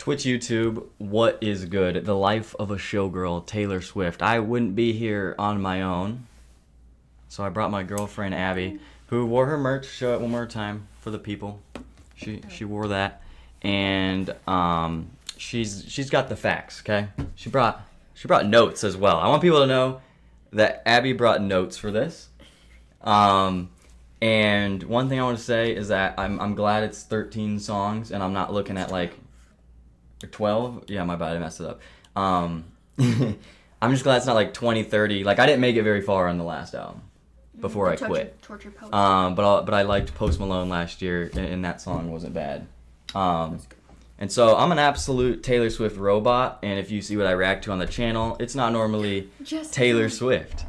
Twitch, YouTube, what is good? The life of a showgirl, Taylor Swift. I wouldn't be here on my own, so I brought my girlfriend Abby, who wore her merch. Show it one more time for the people. She wore that, and she's got the facts. Okay, she brought notes as well. I want people to know that Abby brought notes for this. And one thing I want to say is that I'm glad it's 13 songs and I'm not looking at like 12. Yeah, my bad, I messed it up. I'm just glad it's not like 20, 30. Like I didn't make it very far on the last album before I quit. Torture Post. But I liked Post Malone last year, and that song wasn't bad. And so I'm an absolute Taylor Swift robot, and if you see what I react to on the channel, it's not normally Taylor Swift.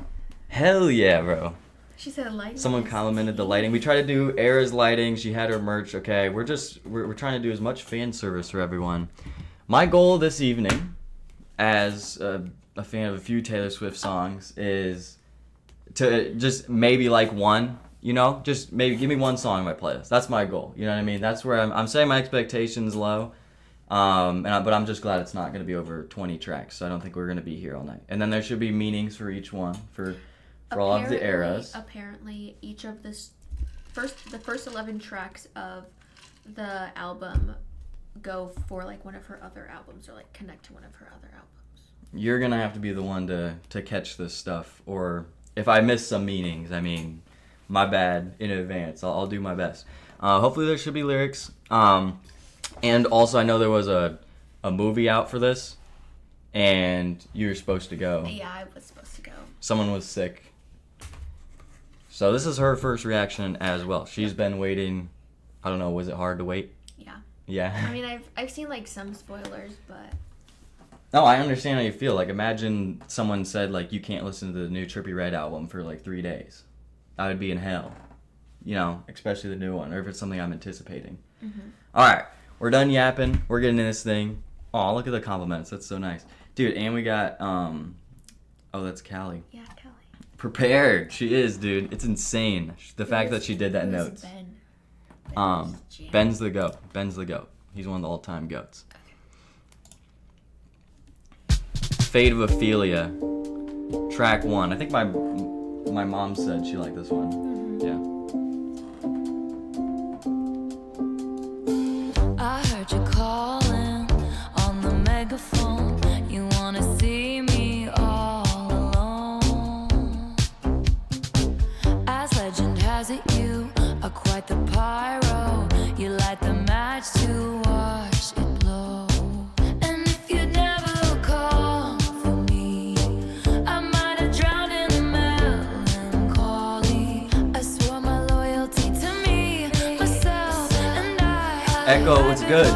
Hell yeah, bro. She said lighting. Someone complimented the lighting. We tried to do Era's lighting. She had her merch. Okay, we're trying to do as much fan service for everyone. My goal this evening, as a fan of a few Taylor Swift songs, is to just maybe like one. You know, just maybe give me one song in my playlist. That's my goal. You know what I mean? That's where I'm setting my expectations low. But I'm just glad it's not going to be over 20 tracks. So I don't think we're going to be here all night. And then there should be meanings for each one for all of the eras. Apparently, each of the first 11 tracks of the album go for like one of her other albums or like connect to one of her other albums. You're gonna have to be the one to catch this stuff, or if I miss some meanings, I mean, my bad in advance. I'll do my best. Hopefully there should be lyrics. And also I know there was a movie out for this, and you were supposed to go. Yeah, I was supposed to go. Someone was sick. So this is her first reaction as well. She's been waiting. I don't know. Was it hard to wait? Yeah. Yeah. I mean, I've seen like some spoilers, but. No, I understand how you feel. Like, imagine someone said like you can't listen to the new Trippie Redd album for like 3 days. I would be in hell. You know, especially the new one, or if it's something I'm anticipating. Mm-hmm. All right, we're done yapping. We're getting in this thing. Oh, look at the compliments. That's so nice, dude. And we got oh, that's Callie. Yeah, Callie. Prepared. She is, dude. It's insane. The fact that she did that notes. Ben's the goat. Ben's the goat. He's one of the all-time goats. Okay. Fate of Ophelia, track 1. I think my mom said she liked this one. Mm-hmm. Yeah. I heard you calling on the megaphone. You wanna see me all alone. As legend has it, you are quite the pyro. You light the match to watch it blow. And if you'd never called for me, I might have drowned in the melancholy. I swore my loyalty to me, myself, and I. Echo, what's good?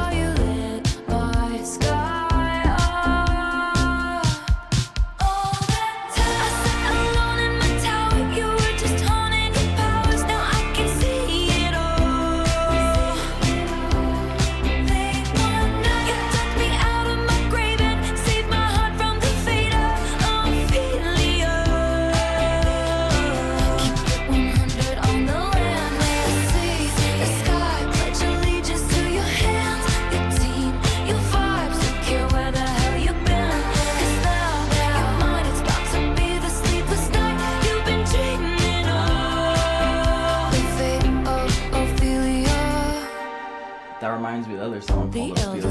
That reminds me of the other song called Ophelia.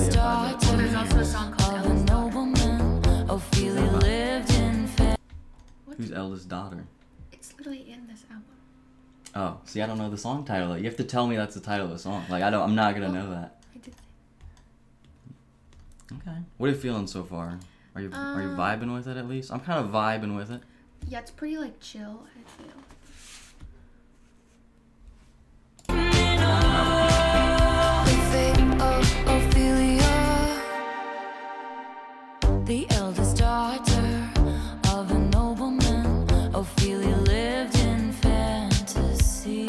There's also a song called Eldest Daughter. Ophelia lived in Who's Eldest Daughter? It's literally in this album. Oh, see, I don't know the song title. You have to tell me that's the title of the song. Like, I'm not gonna know that. I did. Okay. What are you feeling so far? Are you vibing with it at least? I'm kind of vibing with it. Yeah, it's pretty like chill, I feel. The eldest daughter of a nobleman, Ophelia lived in fantasy.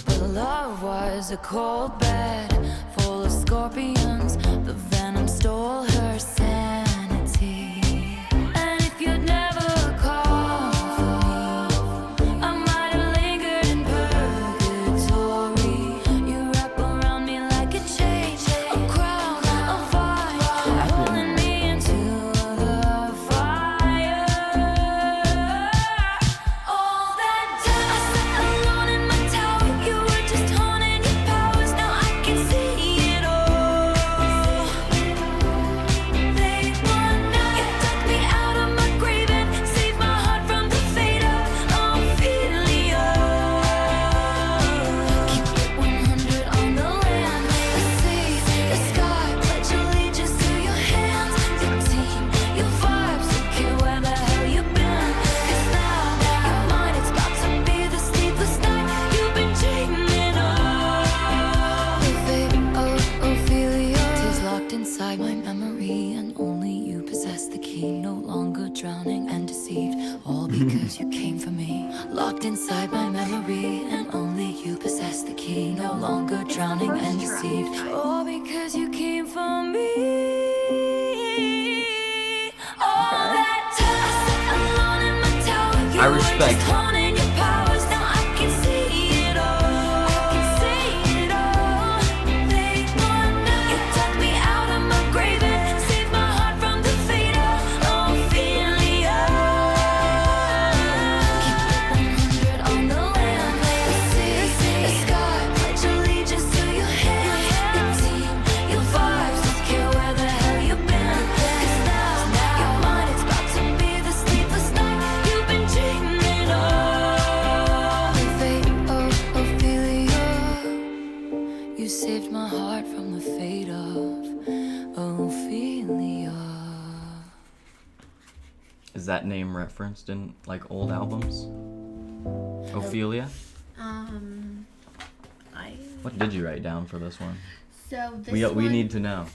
But love was a cold bed full of scorpions. The venom stole her sanity. And if you'd never called for me, I might have lingered in purgatory. You wrap around me like a chain, a crown. Locked inside my memory, and only you possess the key. No longer drowning and deceived, all because you came for me. Locked inside my memory, and only you possess the key. No longer drowning and deceived, all because you came for me. All that time I sat alone in my tower, you I were respect just honing your powers. Now I can see it all. I can see it all. Late one night, you took me out of my grave and saved my heart from the fate of Ophelia. Keep it 100 on the land, the sea, the sky. Pledge allegiance to your hand, your team, your vibes. Don't care where the hell you've been. 'Cause now your mind is about to be the sleepless night you've been dreaming of. The fate of Ophelia. You saved my heart from the fate of Ophelia. Is that name referenced in like old albums? Ophelia? I. What did you write down for this one? So this We one, need to know.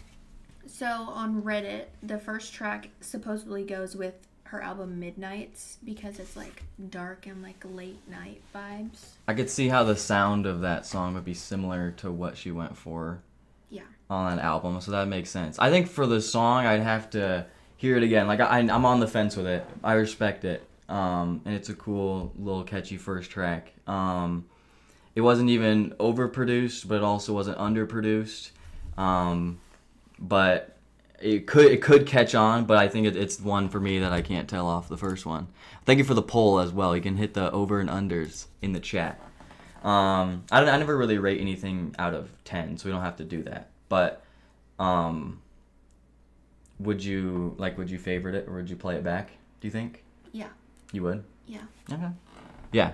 So on Reddit, the first track supposedly goes with her album Midnights because it's like dark and like late night vibes. I could see how the sound of that song would be similar to what she went for Yeah. on that album, so that makes sense. I think for the song, I'd have to hear it again. Like I'm on the fence with it. I respect it, and it's a cool little catchy first track. It wasn't even overproduced, but it also wasn't underproduced. But it could catch on. But I think it's one for me that I can't tell off the first one. Thank you for the poll as well. You can hit the over and unders in the chat. I never really rate anything out of 10, so we don't have to do that. But would you favorite it, or would you play it back, do you think? Yeah. You would? Yeah. Okay. Yeah.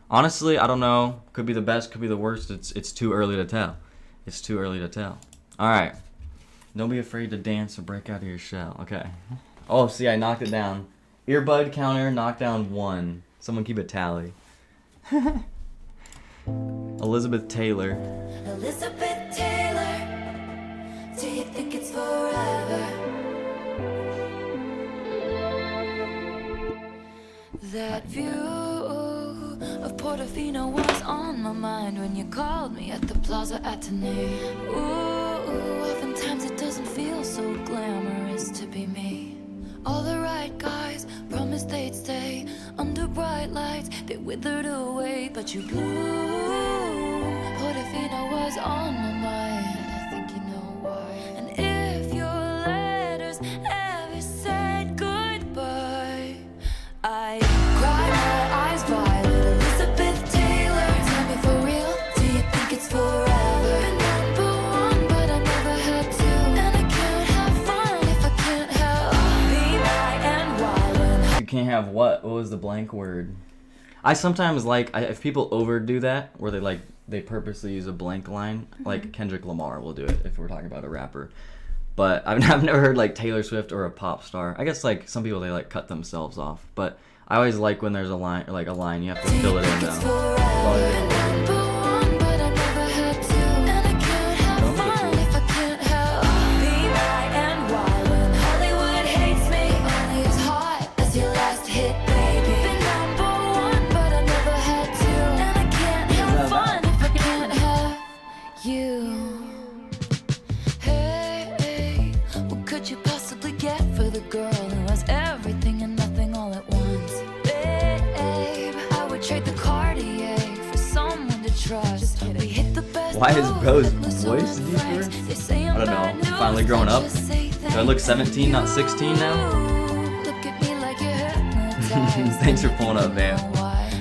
Honestly, I don't know. Could be the best, could be the worst. It's too early to tell. It's too early to tell. All right. Don't be afraid to dance or break out of your shell. Okay. Oh, see, I knocked it down. Earbud counter, knocked down 1. Someone keep a tally. Elizabeth Taylor. Elizabeth Taylor, do you think it's forever? That view of Portofino was on my mind when you called me at the Plaza Atene. Ooh, oftentimes it doesn't feel so glamorous to be me. All the right guys promised they'd stay under bright lights. They withered away, but you blew. Portofino was on my mind. I think you know why. And if your letters ever said goodbye, I cry my eyes violet. Elizabeth Taylor, tell me for real, do you think it's forever? Been number one, but I never had to. And I can't have fun if I can't have be my and why when You can't have what? What was the blank word? I sometimes if people overdo that, where they purposely use a blank line, like Kendrick Lamar will do it if we're talking about a rapper. But I've never heard like Taylor Swift or a pop star. I guess like some people, they like cut themselves off. But I always like when there's a line you have to fill it in it's though. forever. Number one, but I never had to. And I can't have fun if I can't have be my and why when Hollywood hates me. Only as hot as your last hit, baby. Been number one, but I never had to. And I can't have fun if I can't have you. Hey, what could you possibly get for the girl who has everything and nothing all at once? Babe, I would trade the Cartier for someone to trust. We hit the best. Why is Bro's road, voice no deeper? friends. They say I'm I don't know. bad I'm news, finally growing up. just say Do I look 17, not 16 now? Look at me like you're hypnotized. Thanks for pulling up, man.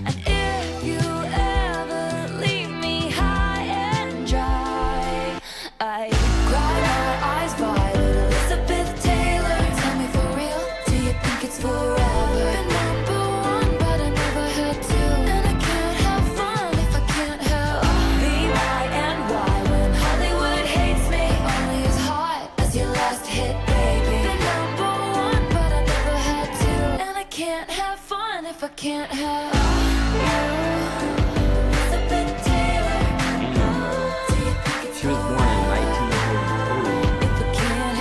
And if you ever leave me high and dry, I cry my eyes violet. Elizabeth Taylor, tell me for real, do you think it's forever? Been number one, but I never had to. And I can't have fun if I can't have be my and why when Hollywood hates me. Only as hot as your last hit, baby. Been number one, but I never had to. And I can't have fun if I can't have you. Elizabeth Taylor, do you think it's She was born in 1943. if I can't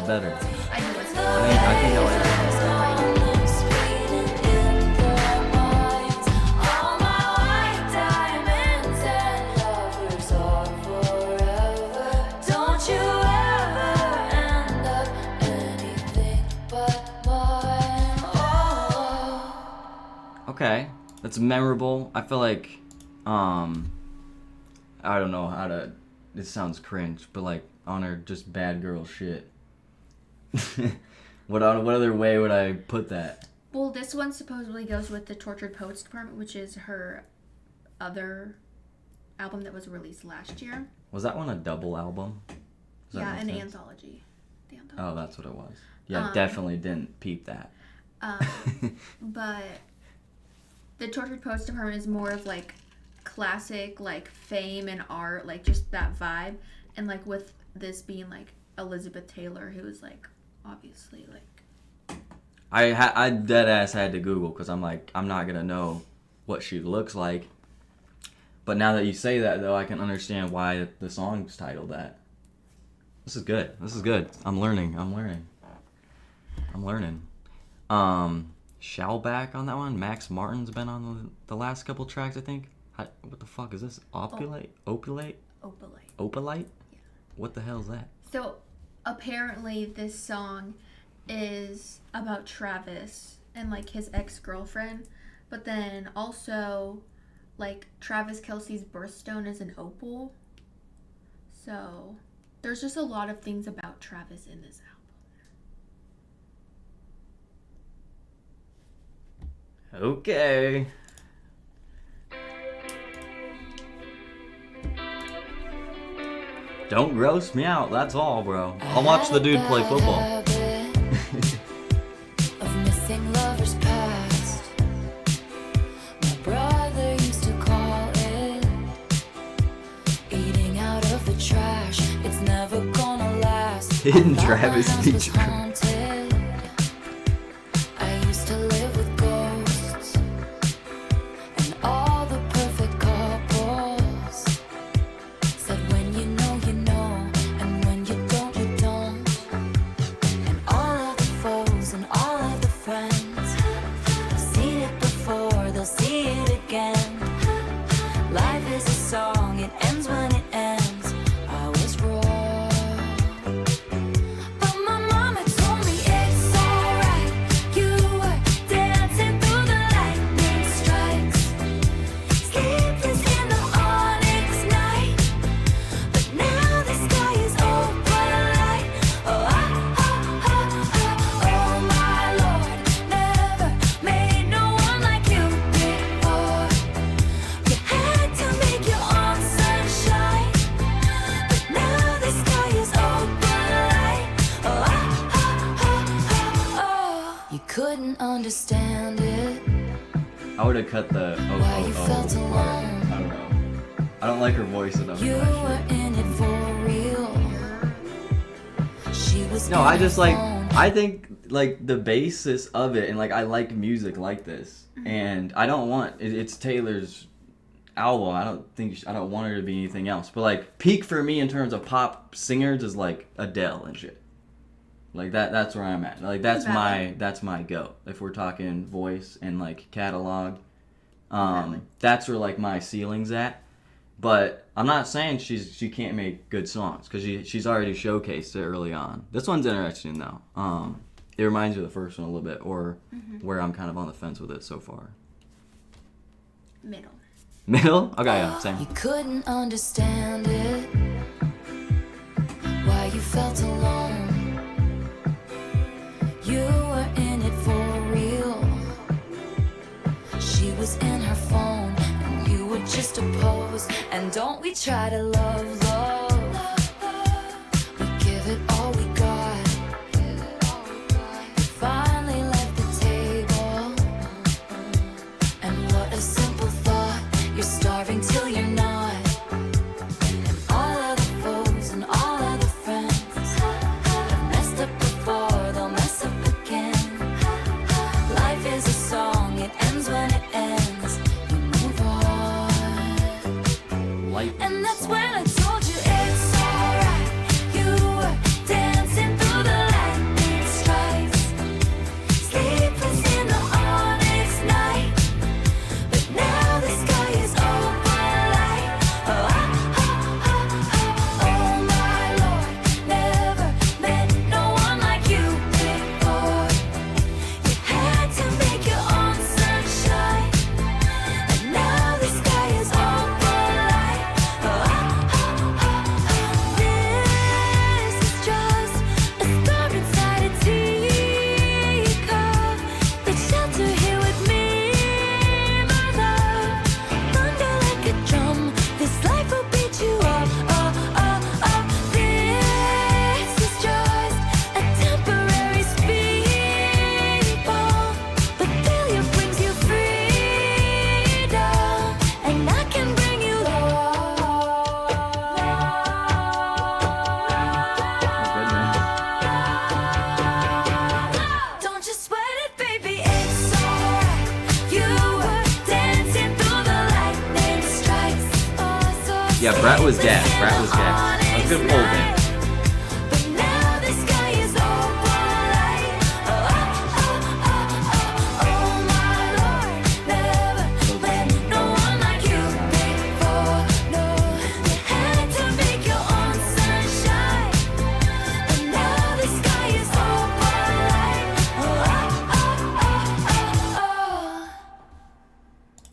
better. I know it's I think I like this one. Okay, that's memorable. I feel like, I don't know how to. This sounds cringe, but like on her just bad girl shit. What other way would I put that? Well, this one supposedly goes with the Tortured Poets Department, which is her other album that was released last year. Was that one a double album? Does that Yeah, make an sense? anthology. The anthology. Oh, that's what it was. Yeah, definitely didn't peep that. But the Tortured Poets Department is more of like classic, like fame and art, like just that vibe. And like with this being like Elizabeth Taylor, who is like obviously like. I dead ass had to Google because I'm like, I'm not gonna know what she looks like. But now that you say that though, I can understand why the song's titled that. This is good. This is good. I'm learning. Shellback on that one. Max Martin's been on the last couple tracks, I think. What the fuck is this? Opalite? Opalite. Yeah. What the hell is that? So apparently this song is about Travis and like his ex-girlfriend, but then also like Travis Kelce's birthstone is an opal. So there's just a lot of things about Travis in this album. Okay. Don't gross me out, that's all, bro. I'll watch the dude play football. Of missing lovers past. My brother used to call it eating out of the trash. It's never gonna last. Hidden Travis feature. I used to live with ghosts and all the perfect couples. Said when you know, and when you don't, you don't. And all of the foes and all of the friends have seen it before, they'll see it again. Life is a song, it ends when it ends. I was wrong. But my mama told me it's alright. You were dancing through the lightning strikes, sleepless in the onyx night. But now the sky is open light. Oh my Lord, never made no one like you before. You had to make your own sunshine, but now the sky is open light. You couldn't understand it. I would have cut the Why you felt part. alone. I don't know. I don't like her voice enough. You for that were shit. in it for real. She was No, in I her just like, phone. I think like the basis of it, and like I like music like this, and I don't want it's Taylor's album. I don't want her to be anything else. But like peak for me in terms of pop singers is like Adele and shit. Like that's where I'm at. Like that's my go. If we're talking voice and like catalog, Valid. that's where like my ceiling's at. But I'm not saying she can't make good songs because she's already showcased it early on. This one's interesting though. It reminds me of the first one a little bit, or where I'm kind of on the fence with it so far. Middle. Middle? Okay, yeah, same. You couldn't understand it. Why you felt alone. You were in it for real. She was in her phone, and you were just a pose. And don't we try to love? We give it all we got. You finally left the table. And what a simple thought. You're starving till you're not. And all of the foes and all of the friends have messed up before, they'll mess up again. Life is a song, it ends when it ends. You move on. Light And that's song. when I told you it's alright. You were dancing through the Yeah, Brett was gas. That was a good pole dance. But now the sky is all bright. Oh my Lord, never met no one like you before. No, you had to make your own sunshine. But now the sky is all bright. Oh.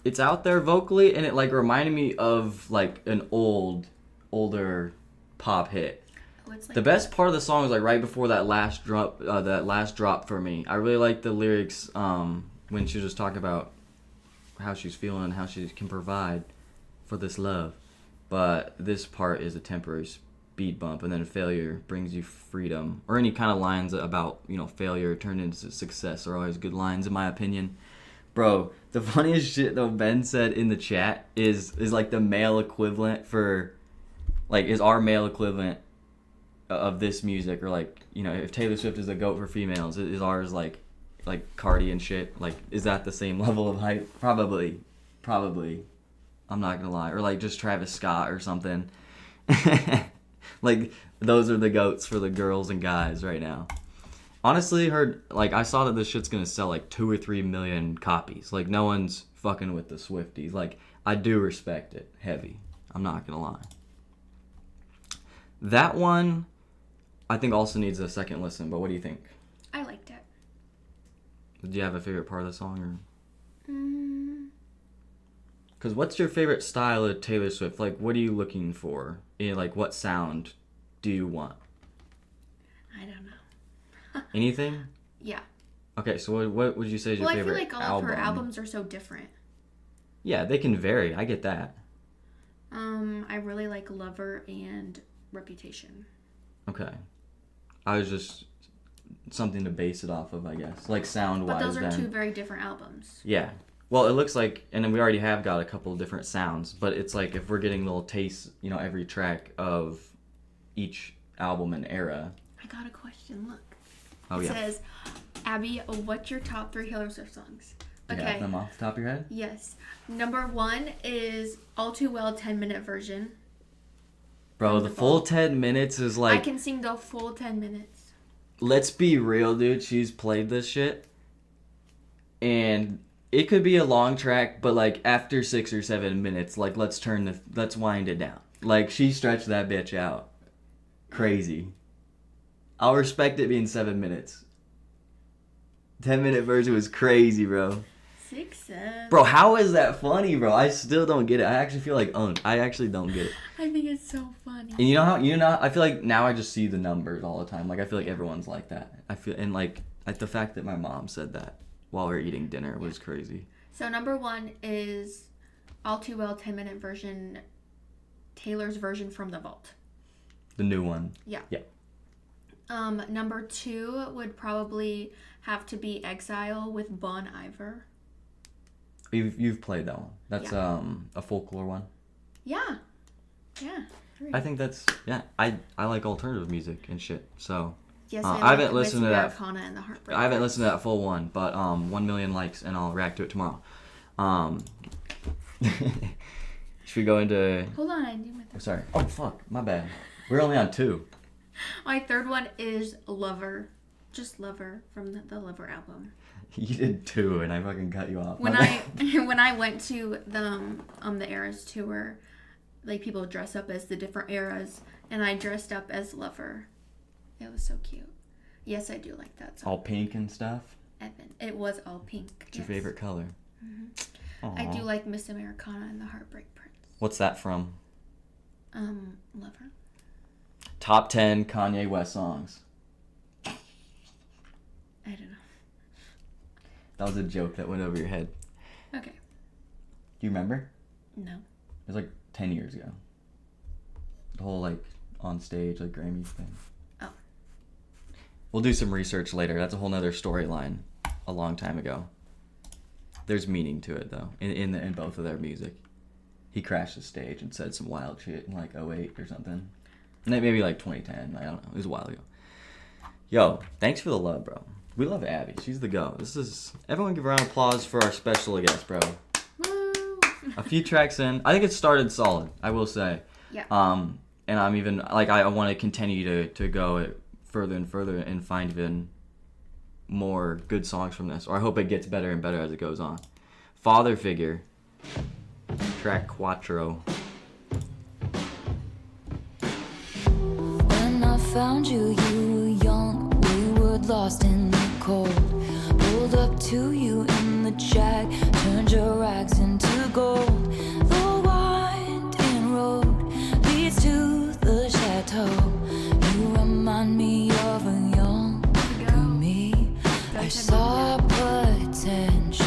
It's out there vocally, and it like reminded me of like an older pop hit. Oh, it's like The best part of the song was like right before that last drop for me. I really like the lyrics when she was just talking about how she's feeling and how she can provide for this love. But this part is a temporary speed bump, and then failure brings you freedom. Or any kind of lines about, failure turned into success are always good lines in my opinion. Bro, the funniest shit though Ben said in the chat is like the male equivalent for, like, is our male equivalent of this music, or like, if Taylor Swift is the GOAT for females, is ours like Cardi and shit? Like, is that the same level of hype? Probably. I'm not gonna lie. Or like just Travis Scott or something. Like, those are the GOATs for the girls and guys right now. Honestly, I saw that this shit's gonna sell like 2 or 3 million copies. Like, no one's fucking with the Swifties. Like, I do respect it heavy. I'm not gonna lie. That one, I think also needs a second listen. But what do you think? I liked it. Did you have a favorite part of the song, or? Because what's your favorite style of Taylor Swift? Like, what are you looking for? Like, what sound do you want? I don't know. Anything? Yeah. Okay, so what would you say is your favorite album? I feel like all of her albums are so different. Yeah, they can vary. I get that. I really like Lover and Reputation. Okay. I was just something to base it off of, I guess. Like, sound-wise. But those are two very different albums. Yeah. Well, it looks like, and then we already have got a couple of different sounds, but it's like if we're getting little tastes, every track of each album and era. I got a question, look. Oh, It yeah. says, Abby, what's your top 3 Taylor Swift songs? You have them off the top of your head? Yes. Number 1 is All Too Well 10-minute version. Bro, the full 10 minutes is like... I can sing the full 10 minutes. Let's be real, dude. She's played this shit. And it could be a long track, but like after 6 or 7 minutes, like let's wind it down. Like, she stretched that bitch out. Crazy. I'll respect it being 7 minutes. 10-minute version was crazy, bro. 6, 7. Bro, how is that funny, bro? I still don't get it. I actually feel like owned. I actually don't get it. I think it's so funny. And I feel like now I just see the numbers all the time. Like, I feel like everyone's like that. And like the fact that my mom said that while we were eating dinner was crazy. So number 1 is All Too Well 10-minute version, Taylor's version from the vault. The new one. Yeah. Yeah. Number 2 would probably have to be Exile with Bon Iver. You've played that one. That's a folklore one. Yeah. Yeah. I think that's I like alternative music and shit. So Yes, I haven't listened to that. Americana and the Heartbreak. I haven't listened to that full one, but 1 million likes and I'll react to it tomorrow. Should we go into? Hold on, I need my third. Sorry. Oh fuck, my bad. We're only on 2. My third one is Lover. Just Lover from the Lover album. You did 2, and I fucking cut you off. When I went to the Eras tour, like, people dress up as the different eras, and I dressed up as Lover. It was so cute. Yes, I do like that song. All pink and stuff. Evan. It was all pink. What's your favorite color? Mm-hmm. I do like Miss Americana and the Heartbreak Prince. What's that from? Lover. Top 10 Kanye West songs. I don't know. That was a joke that went over your head. Okay. Do you remember? No. It was like 10 years ago. The whole, like, on stage, like, Grammys thing. Oh. We'll do some research later. That's a whole nother storyline a long time ago. There's meaning to it, though, in both of their music. He crashed the stage and said some wild shit in, like, 2008 or something. Maybe, like, 2010. I don't know. It was a while ago. Yo, thanks for the love, bro. We love Abby. She's the go. Everyone give a round of applause for our special guest, bro. Woo! A few tracks in. I think it started solid, I will say. Yeah. And I'm even like I want to continue to go further and further and find even more good songs from this. Or I hope it gets better and better as it goes on. Father Figure, track Quattro. When I found you, you were young, wayward, lost in the cold. Pulled up to you in the Jag, turned your rags into gold. The winding road leads to the chateau. You remind me of a young me. I saw potential.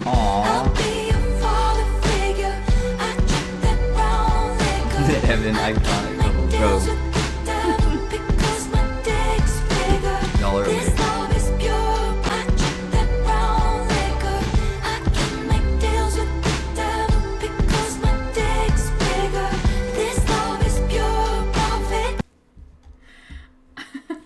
I'll be a father figure. I drink that brown liquor. The Evan iconic double go. Because my dick's bigger. Y'all are This amazing. love is pure. I drink that brown liquor. I can make deals with the devil because my dick's bigger. This love is pure profit.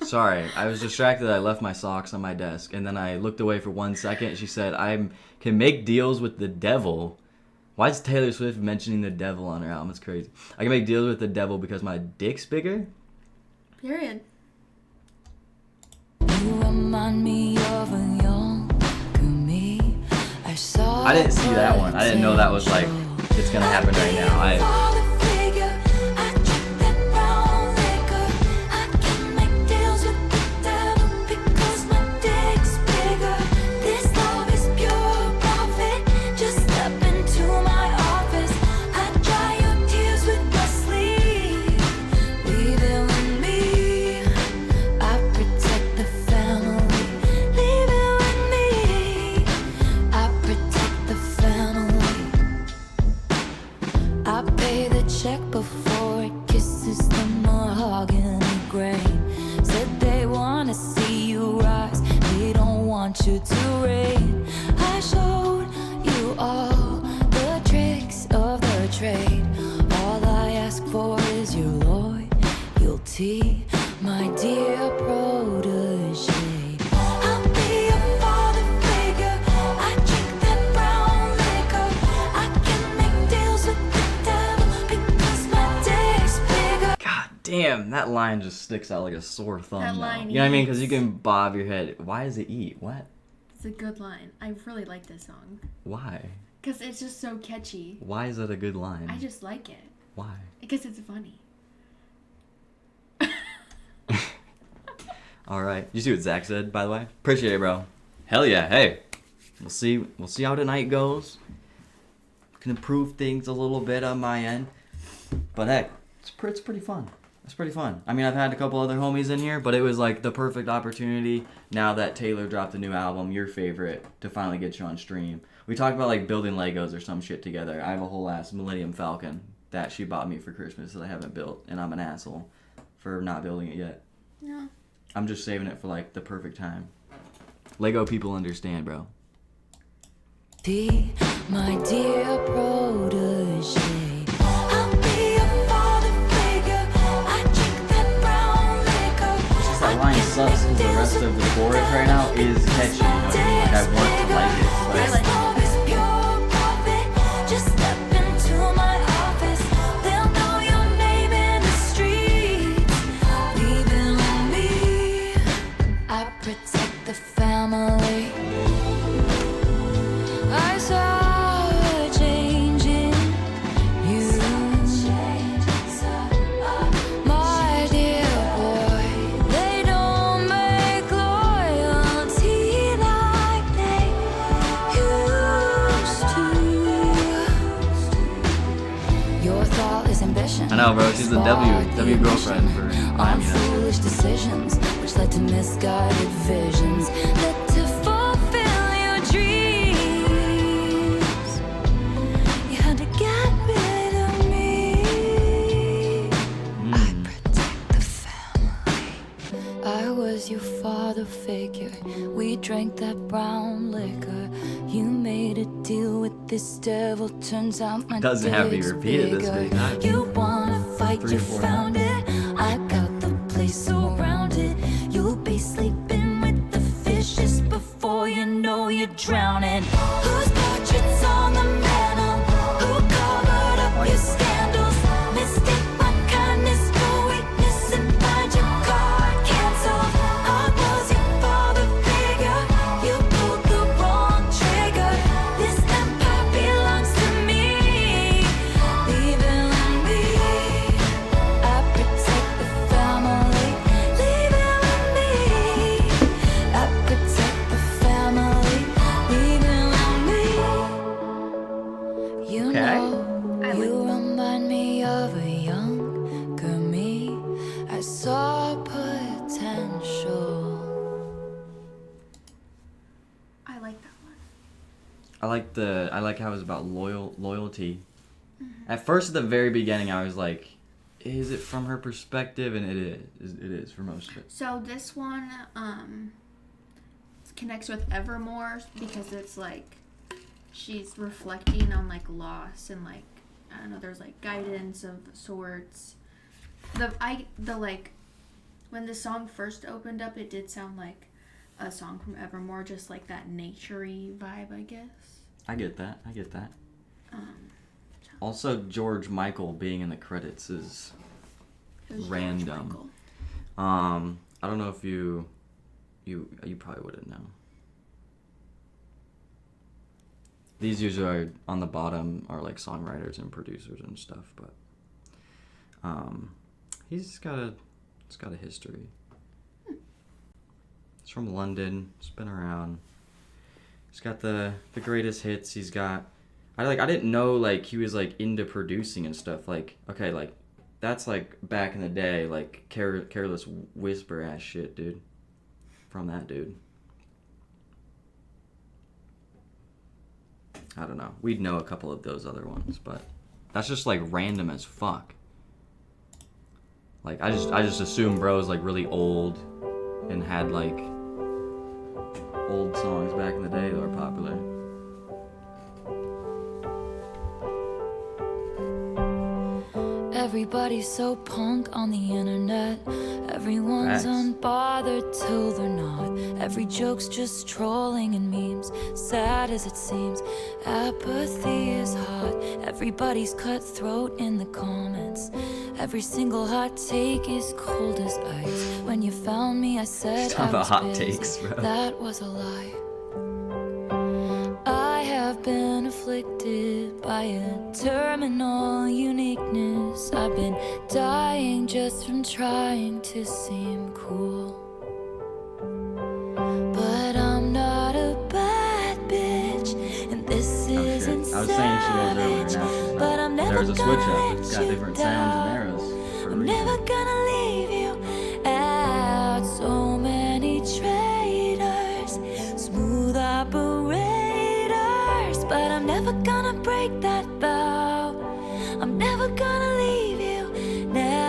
Sorry, I was distracted. I left my socks on my desk, and then I looked away for 1 second. She said, "I can make deals with the devil." Why is Taylor Swift mentioning the devil on her album? It's crazy. I can make deals with the devil because my dick's bigger? Period. You remind me of a young me. I didn't see that one. I didn't know that was like, it's gonna happen right now. I pay the check before it kisses the mahogany grain. Said they wanna see you rise, they don't want you to reign. I showed you all the tricks of the trade. All I ask for is your loyalty, my dear protege. I'll be a father figure. I drink that brown liquor. I can make deals with the devil because my dick's bigger. God damn, that line just sticks out like a sore thumb. That now. line You know what I mean? Because eats. you can bob your head. Why does it eat? What? It's a good line. I really like this song. Why? Because it's just so catchy. Why is that a good line? I just like it. Why? Because it's funny. All right. You see what Zach said, by the way? Appreciate it, bro. Hell yeah. Hey, we'll see how tonight goes. Can improve things a little bit on my end, but hey, it's pretty fun. It's pretty fun. I mean, I've had a couple other homies in here, but it was like the perfect opportunity now that Taylor dropped a new album, your favorite, to finally get you on stream. We talked about like building Legos or some shit together. I have a whole ass Millennium Falcon that she bought me for Christmas that I haven't built, and I'm an asshole for not building it yet. No. I'm just saving it for like the perfect time. Lego people understand, bro. My dear protege. I'll be a father figure. I drink that brown liquor. It's just that line sucks because the rest of the chorus right now is catchy. You know what I mean? Like I want to like it, but I like it. Just step into my office. They'll know your name in the streets. Leaving with me, I protect the family. I saw a change in you, my dear boy. They don't make loyalty like they used to. Your thoughtless ambition. I know, bro. She's the W girlfriend for on Miami. foolish decisions, which led to misguided visions, led to fulfill your dreams. You had to get rid of me. I protect the family. I was your father figure. We drank that brown liquor. You made a deal with this devil. Turns out my Doesn't have to be dick's repeated this bigger. many times. You wanna fight, 3 you or 4 found it. I got the place surrounded. You'll be sleeping with the fishes before you know you're drowning. Whose portraits on the mantle? Who covered up your scandals? Mystic, my Okay. I like You remind me of a younger me. I saw potential. I like that one. I like how it was about loyalty. At first, at the very beginning, I was like, is it from her perspective? And it is for most of it. So this one connects with Evermore because it's like she's reflecting on like loss and like I don't know, there's like guidance of sorts. The like when the song first opened up, it did sound like a song from Evermore, just like that nature-y vibe, I guess. I get that. So Also, George Michael being in the credits is who's George random. Michael? I don't know if you probably wouldn't know. These usually are on the bottom are like songwriters and producers and stuff, but he's got a history. He's from London. He's been around. He's got the greatest hits. He's got I didn't know like he was like into producing and stuff. Like okay, like that's like back in the day, like careless whisper ass shit, dude. From that dude. I don't know. We'd know a couple of those other ones, but that's just like random as fuck. Like I just assume bro's like really old and had like old songs back in the day that were popular. Everybody's so punk on the internet. Everyone's Facts. unbothered till they're not. Every joke's just trolling and memes. Sad as it seems, apathy is hot. Everybody's cutthroat in the comments. Every single hot take is cold as ice. When you found me, I said Talk I about was hot busy. takes, bro. That was a lie. I have been afflicted by a terminal uniqueness. I've been dying just from trying to seem cool. But I'm not a bad bitch, and this isn't I was saying she was earlier, now she's savage. not. But I'm never There's a switch gonna up. let It's got you different down. sounds and arrows for a I'm reason. never gonna leave you out. So many traitors, smooth operators, but I'm never gonna break that vow. I'm never gonna leave you now.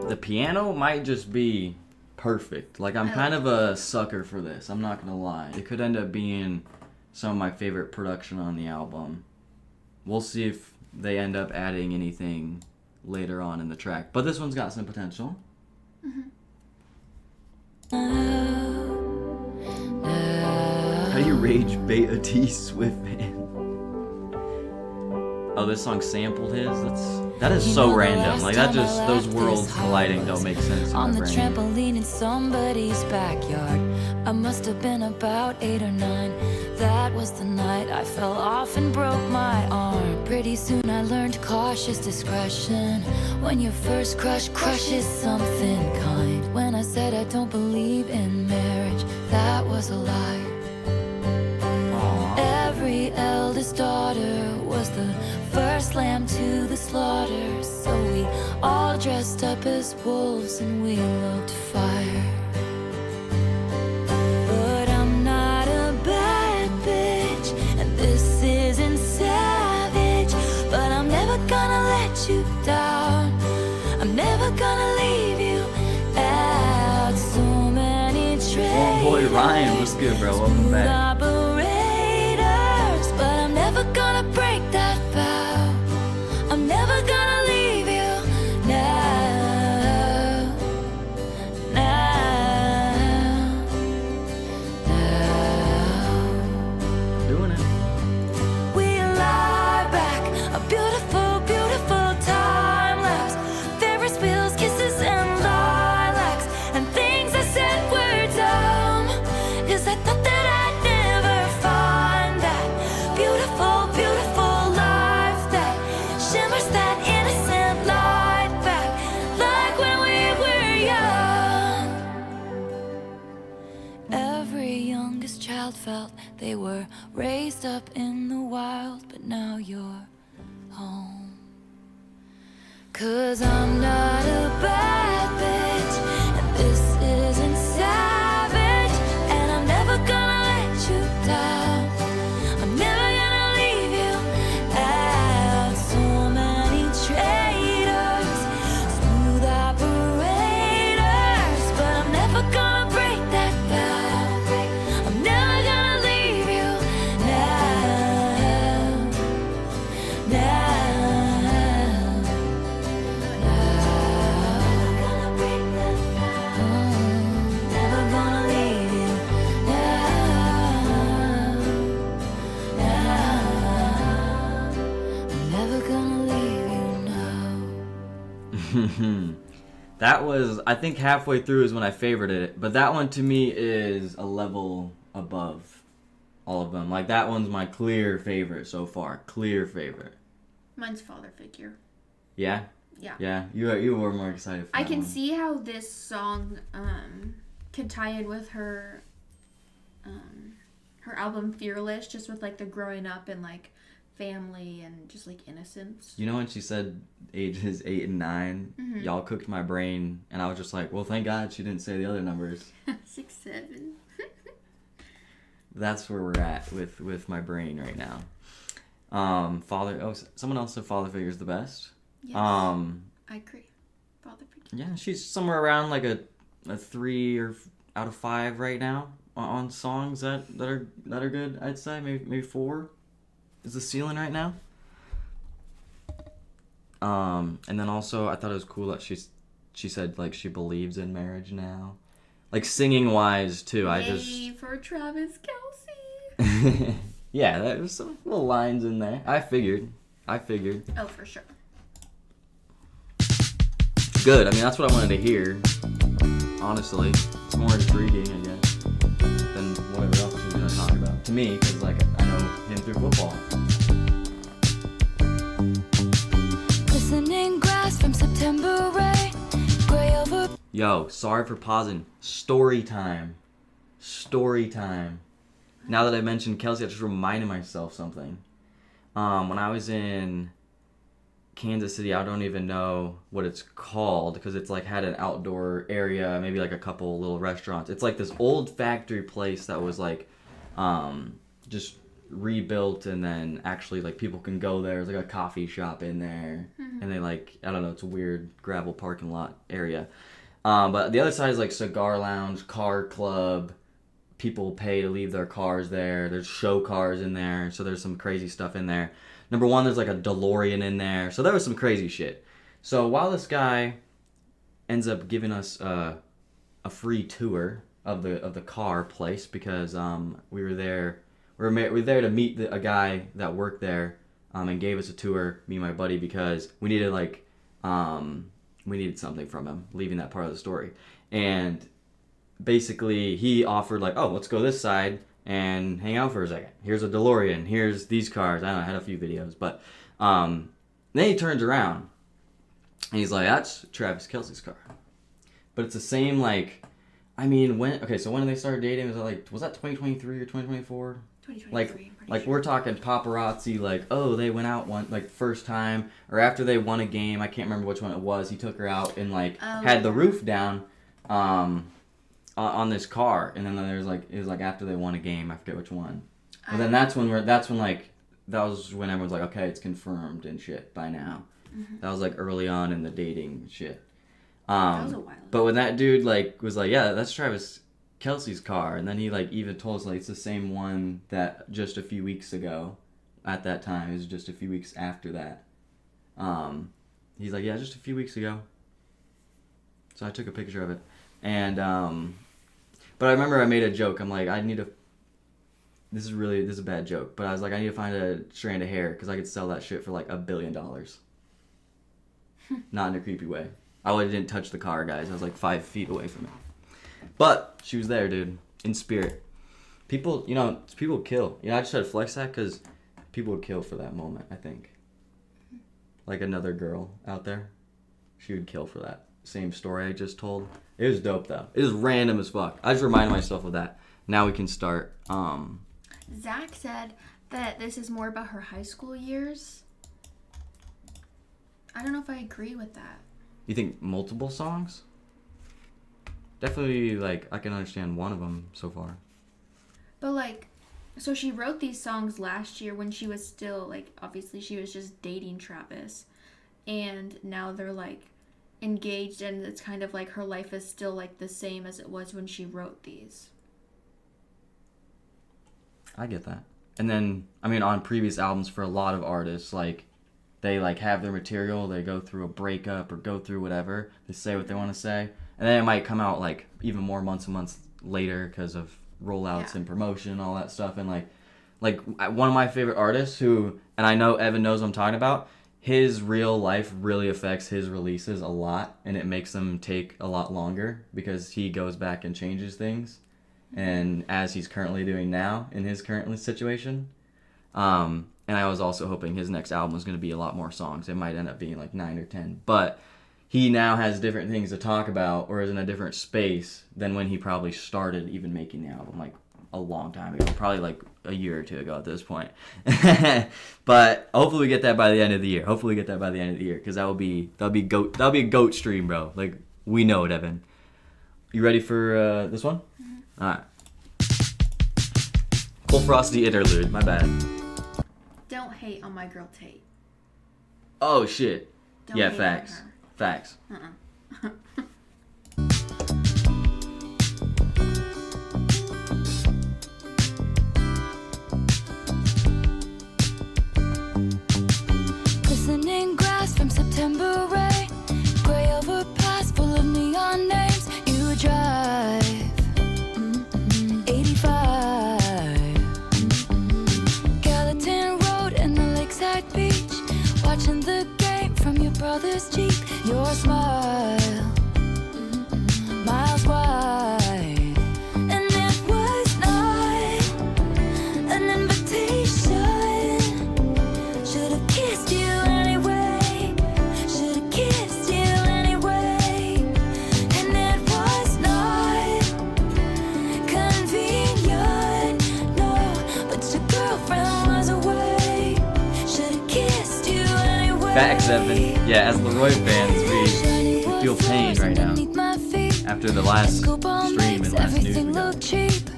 The piano might just be perfect. Like, I'm kind of a sucker for this. I'm not gonna lie. It could end up being some of my favorite production on the album. We'll see if they end up adding anything later on in the track. But this one's got some potential. How do you rage Beta T Swift fan? Oh, this song sampled his? That is so random. Like, that just, those worlds colliding don't make sense in on my the brain. trampoline in somebody's backyard. I must have been about 8 or 9. That was the night I fell off and broke my arm. Pretty soon I learned cautious discretion. When your first crush crushes something kind. When I said I don't believe in marriage, that was a lie. Every eldest daughter was the first lamb to the slaughter. So we all dressed up as wolves and we loved fire. But I'm not a bad bitch, and this isn't savage. But I'm never gonna let you down. I'm never gonna leave you out. So many traitors. Oh boy, Ryan, what's good, bro? Welcome back. But I'm never gonna break that vow. I'm never gonna leave you now. Doing it. We lie back, a beautiful, beautiful time lapse. Ferris wheels, kisses, and lilacs. And things I said were dumb, 'cause I thought that I felt they were raised up in the wild, but now you're home. 'Cause I'm not a bad bitch, and this isn't savage, and I'm never gonna let you down. I'm never gonna leave you out. So many traitors, smooth operators, but I'm never gonna break that vow. I'm never gonna leave you now. Never gonna leave you now. Never gonna leave you now. That was, I think halfway through is when I favorited it, but that one to me is a level above all of them. Like, that one's my clear favorite so far. Clear favorite. Mine's Father Figure. Yeah? Yeah. Yeah, you were more excited for I that can one. see how this song can tie in with her album Fearless, just with like the growing up and like family and just like innocence. You know when she said ages 8 and 9, y'all cooked my brain, and I was just like, well, thank God she didn't say the other numbers. 6, 7. That's where we're at with my brain right now. Someone else said Father Figure's the best. Yes, I agree. Father Figure. Yeah, she's somewhere around like a 3 or out of 5 right now on songs that are good. I'd say maybe 4 is the ceiling right now. And then also I thought it was cool that she said like she believes in marriage now, like singing wise too. Yay for Travis Kelce. Yeah, there was some little lines in there. I figured. Oh, for sure. Good. I mean, that's what I wanted to hear. Honestly, it's more intriguing, I guess, than whatever else she was gonna talk about. To me, because like I know him through football. Glistening grass from September rain, gray over. Yo, sorry for pausing. Story time. Now that I mentioned Kelsey, I just reminded myself something. When I was in Kansas City, I don't even know what it's called because it's like had an outdoor area, maybe like a couple little restaurants. It's like this old factory place that was like just rebuilt, and then actually like people can go there. There's like a coffee shop in there, and they like, I don't know, it's a weird gravel parking lot area. But the other side is like cigar lounge, car club. People pay to leave their cars there. There's show cars in there, so there's some crazy stuff in there. Number one, there's like a DeLorean in there, so there was some crazy shit. So while this guy ends up giving us a free tour of the car place, because we were there to meet a guy that worked there, and gave us a tour, me and my buddy, because we needed something from him, leaving that part of the story. And basically he offered like, oh, let's go this side and hang out for a second. Here's a DeLorean. Here's these cars. I don't know, I had a few videos. But then he turns around and he's like, that's Travis Kelce's car. But it's the same, like, I mean, when did they start dating? Was that 2023 or 2024? 2023. Like we're talking paparazzi, like, oh, they went out one, like, first time, or after they won a game. I can't remember which one it was. He took her out and like had the roof down on this car, and then it was like after they won a game. I forget which one. But then that was when everyone's like, okay, it's confirmed and shit by now. That was like early on in the dating shit. That was a while ago. But when that dude like was like, yeah, that's Travis Kelce's car, and then he like even told us like it's the same one that just a few weeks ago, at that time, it was just a few weeks after that. He's like, yeah, just a few weeks ago. So I took a picture of it, and but I remember I made a joke. I'm like, this is a bad joke, but I was like, I need to find a strand of hair because I could sell that shit for like $1 billion. Not in a creepy way. I didn't touch the car, guys. I was like 5 feet away from it. But she was there, dude, in spirit. People would kill. I just had to flex that because people would kill for that moment, I think. Like another girl out there, she would kill for that. Same story I just told. It was dope, though. It was random as fuck. I just reminded myself of that. Now we can start Zach said that this is more about her high school years. I don't know if I agree with that. You think multiple songs? Definitely, I can understand one of them so far. But, so she wrote these songs last year when she was still, obviously she was just dating Travis. And now they're, engaged, and it's kind of her life is still, the same as it was when she wrote these. I get that. And then, on previous albums for a lot of artists, they have their material, they go through a breakup or go through whatever, they say what they want to say, and then it might come out even more months and months later because of rollouts and promotion and all that stuff. And one of my favorite artists who, and I know Evan knows what I'm talking about, his real life really affects his releases a lot, and it makes them take a lot longer because he goes back and changes things, and as he's currently doing now in his current situation. And I was also hoping his next album was going to be a lot more songs. It might end up being 9 or 10. But he now has different things to talk about, or is in a different space than when he probably started even making the album, a long time ago. Probably a year or two ago at this point. But hopefully we get that by the end of the year. Because that'll be a goat stream, bro. We know it, Evan. You ready for this one? Mm-hmm. All right. ColeFrosty interlude. My bad. Don't hate on my girl Tate. Oh shit. Don't yeah, hate facts. on her. Facts. Glistening grass from September rain, gray overpass full of neon names. You drive 85, Gallatin Road and the lakeside beach, watching the game from your brother's Jeep. Your smile, miles wide, and it was not an invitation. Should've kissed you anyway. Should've kissed you anyway. And it was not convenient, no. But your girlfriend was away. Should've kissed you anyway. Facts, Evan. Yeah, as Leroy fans, we feel pain right now. After the last stream and last news we got.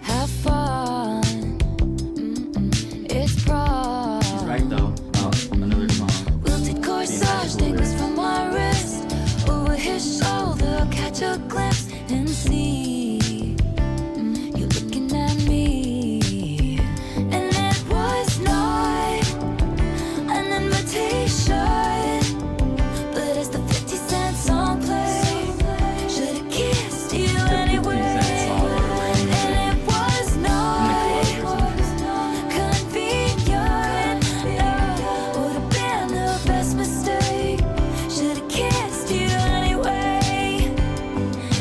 Have fun. It's prom. He's right though. Oh, another song. Wilted corsage dangles from my wrist. Over his shoulder, I'll catch a glimpse and see you looking at me. And it was not an invitation, but as the 50 Cent song played, should've kissed you anyway. And it was not convenient, no. Would've been the best mistake. Should've kissed you anyway.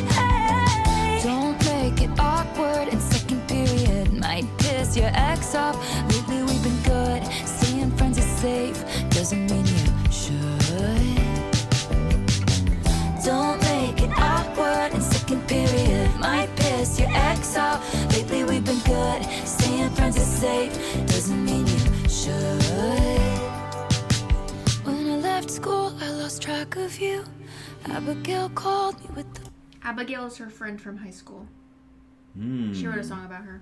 Hey. Don't make it awkward in second period. Might piss your ex off. Lately we've been good. Staying friends is safe. Doesn't mean you should. Don't make it awkward in second period. Might piss your ex off. Lately we've been good. Staying friends is safe. Doesn't mean you should. When I left school, I lost track of you. Abigail called me with the Abigail is her friend from high school. Hmm. She wrote a song about her.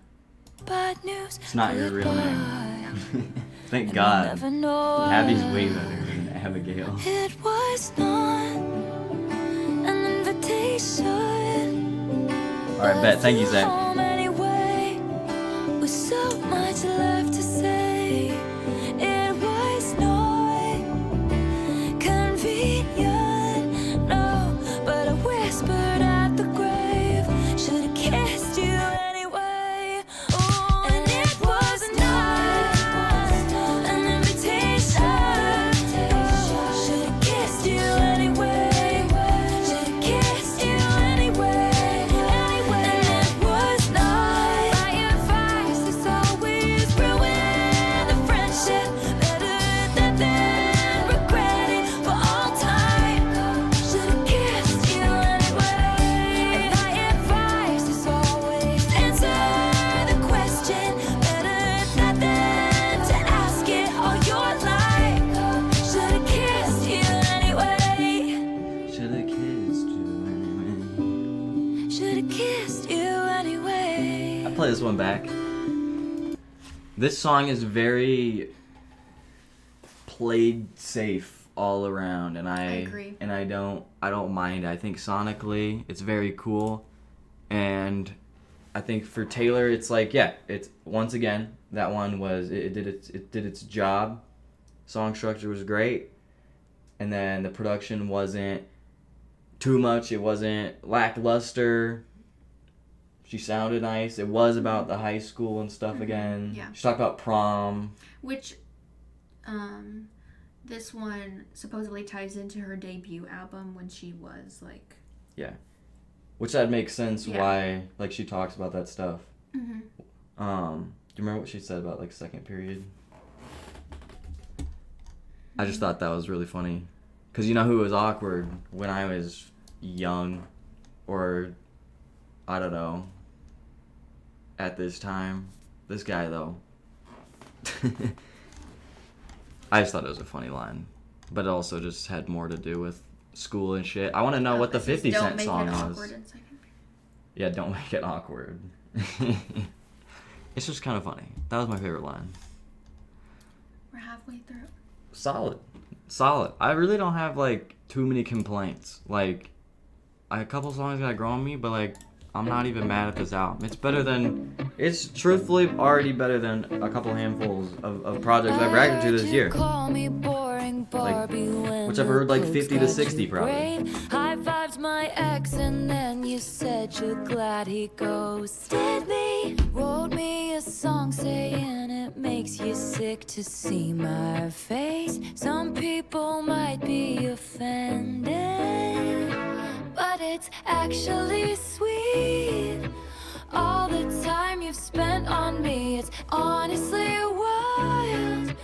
bad news. It's not your real name. Goodbye. Thank And God. I'll never know Abby's why. way better than Abigail. It was not an invitation. Alright, bet. Thank you, Zach. Home anyway, with so much left to say. It was not convenient, no, but I whispered at the grave. Should've kissed you anyway. Oh, and it was not an invitation. Should've kissed you anyway. Should've kissed you anyway. And it was Should've kissed you anyway. Should've kissed you anyway. I play this one back. This song is very played safe all around, and I agree. And I don't mind. I think sonically it's very cool, and I think for Taylor it's like, yeah, it's once again that one was it did its job. Song structure was great, and then the production wasn't too much. It wasn't lackluster. She sounded nice. It was about the high school and stuff again. Yeah. She talked about prom. Which, this one supposedly ties into her debut album when she was like. Yeah. Which that makes sense Yeah. why, like, she talks about that stuff. Mm-hmm. Do you remember what she said about, like, second period? I just thought that was really funny. Because you know who was awkward when I was young, or, I don't know, at this time? This guy, though. I just thought it was a funny line. But it also just had more to do with school and shit. I want to know what the 50 Cent song Don't make it was. awkward in second period. Yeah, don't make it awkward. It's just kind of funny. That was my favorite line. We're halfway through. Solid. I really don't have, like, too many complaints. Like, a couple songs got grow on me, but, like, I'm not even mad at this album. It's truthfully already better than a couple handfuls of projects I've reacted to this year. Like, which I've heard like 50 to 60 probably. High fived my ex and then you said you're glad he ghosted me. Wrote me a song saying it makes you sick to see my face. Some people might be offended, but it's actually sweet. All the time you've spent on me, it's honestly wild.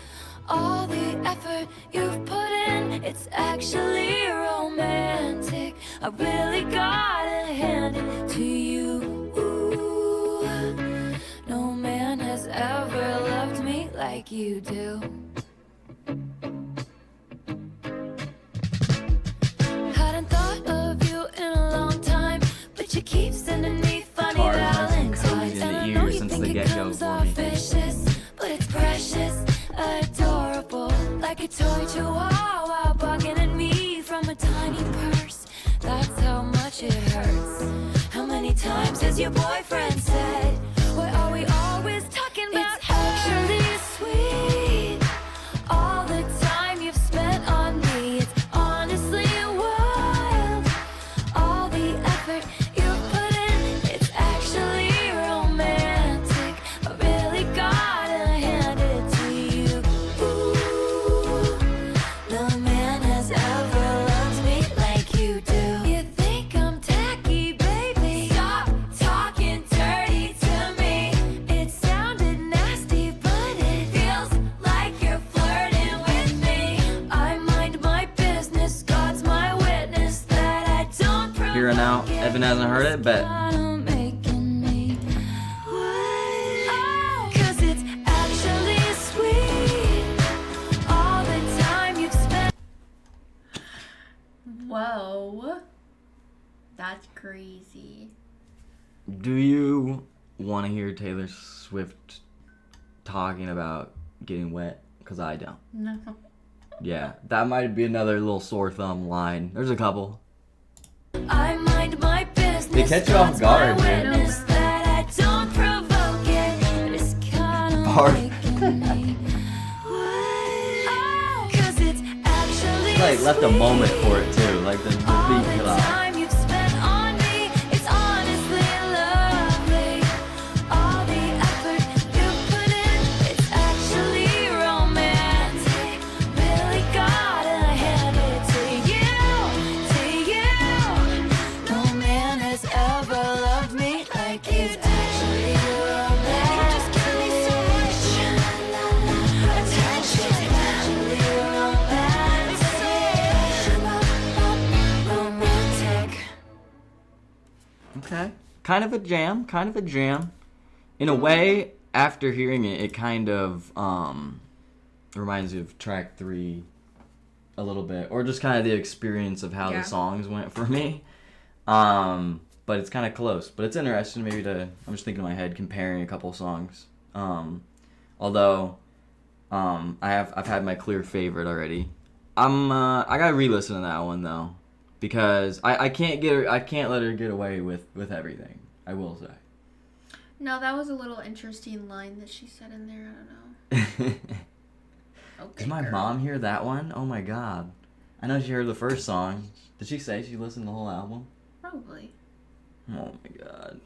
All the effort you've put in, it's actually romantic. I really gotta hand it to you. Ooh, no man has ever loved me like you do. Hadn't thought of you in a long time, but you keep sending me funny valentines. And I know you think it comes off vicious, but it's precious, adorable, like a toy chihuahua barking at me from a tiny purse. That's how much it hurts. How many times has your boyfriend said, why are we always talking about it's actually sweet? All the time you've spent on me, it's honestly wild. All the effort you've put in, it's actually romantic. I really gotta hand it to you. Ooh, no man has ever loved me like you do. You think I'm tacky, baby? Stop talking dirty to me. It sounded nasty, but it feels like you're flirting with me. I mind my business, God's my witness that I don't Here and now, provoke it. Evan hasn't heard it, bet. Making me wait. 'Cause it's actually sweet. All the time you've spent. Whoa. That's crazy. Do you want to hear Taylor Swift talking about getting wet? Because I don't. No. Yeah, that might be another little sore thumb line. There's a couple. I mind my business. They catch you off God's guard, my man. witness that I don't provoke it. It's kinda Barf. making me wait. 'Cause it's actually Like, left a sweet. moment for it, too. Like, the All beat the cut off. time you've spent on me, it's honestly lovely. All the effort you've put in, it's actually romantic. Really gotta hand it to you, to you. No man has ever loved me like you do. Actually romantic. You just give me so much attention. Actually romantic. Okay. Kind of a jam. In a way, after hearing it, it kind of reminds me of track 3, a little bit, or just kind of the experience of how Yeah. the songs went for me. But it's kind of close. But it's interesting maybe I'm just thinking in my head comparing a couple songs. Although I've had my clear favorite already. I gotta re-listen to that one though, because I can't let her get away with everything. I will say. No, that was a little interesting line that she said in there. I don't know. Okay, Did my girl. mom hear that one? Oh my god. I know she heard the first song. Did she say she listened to the whole album? Probably. Oh my god.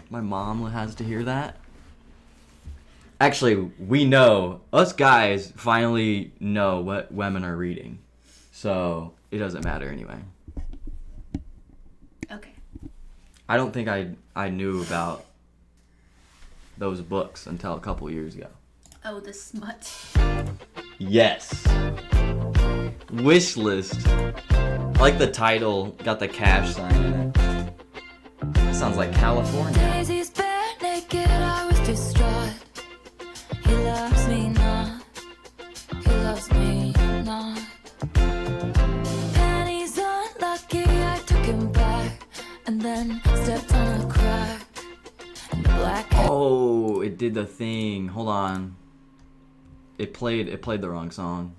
My mom has to hear that? Actually, we know, us guys finally know what women are reading. So, it doesn't matter anyway. Okay. I don't think I knew about those books until a couple years ago. Oh, the smut. Yes. Wish list. I like the title, got the cash sign in it. Sounds like California. Daisy's bare naked, I was distraught. He loves me not. He loves me not. Penny's unlucky, I took him back and then stepped on a crack. And the black Oh, it did the thing. Hold on. It played the wrong song.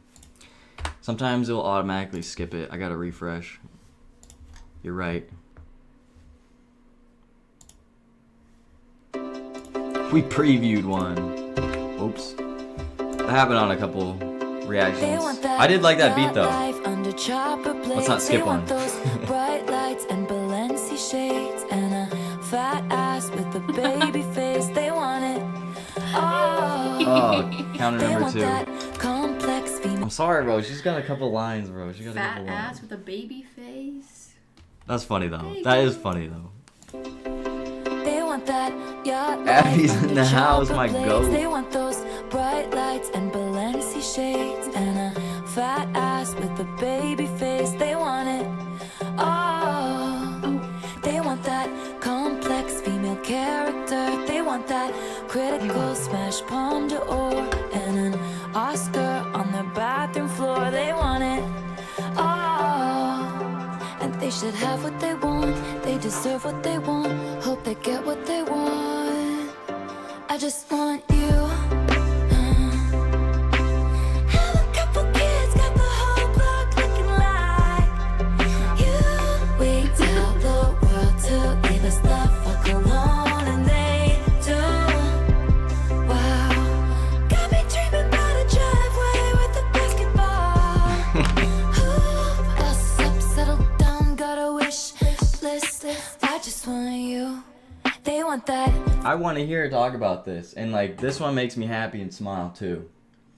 Sometimes it'll automatically skip it. I gotta refresh. You're right. We previewed one. Oops. That happened on a couple reactions. I did like that beat though. Let's not skip one. Those bright lights and Balenci shades and a fat ass with a baby face. They want it. Oh, counter They number want 2. that complex female. I'm sorry, bro. She's got a couple lines, bro. She got a Fat couple ass lines. with a baby face. That's funny though. Hey, That girl. is funny though. They want that yacht Abby's life in under the house, chopper my blades. goat. They want those bright lights and Balenci shades and a fat ass with a baby face. They want it. Oh, they want that complex female character. They want that critical smash palm d'or and an Oscar on their bathroom floor. They want it. Oh, and they should have what they want. They deserve what they want. Hope they get what they want. I just want you. Have a couple kids, got the whole block looking like you. We tell the world to leave us the fuck alone, and they do. Wow, got me dreaming about a driveway with a basketball. Hoop us up, settle down, got a wish list. I just want you. They want that. I want to hear her talk about this, and like this one makes me happy and smile too.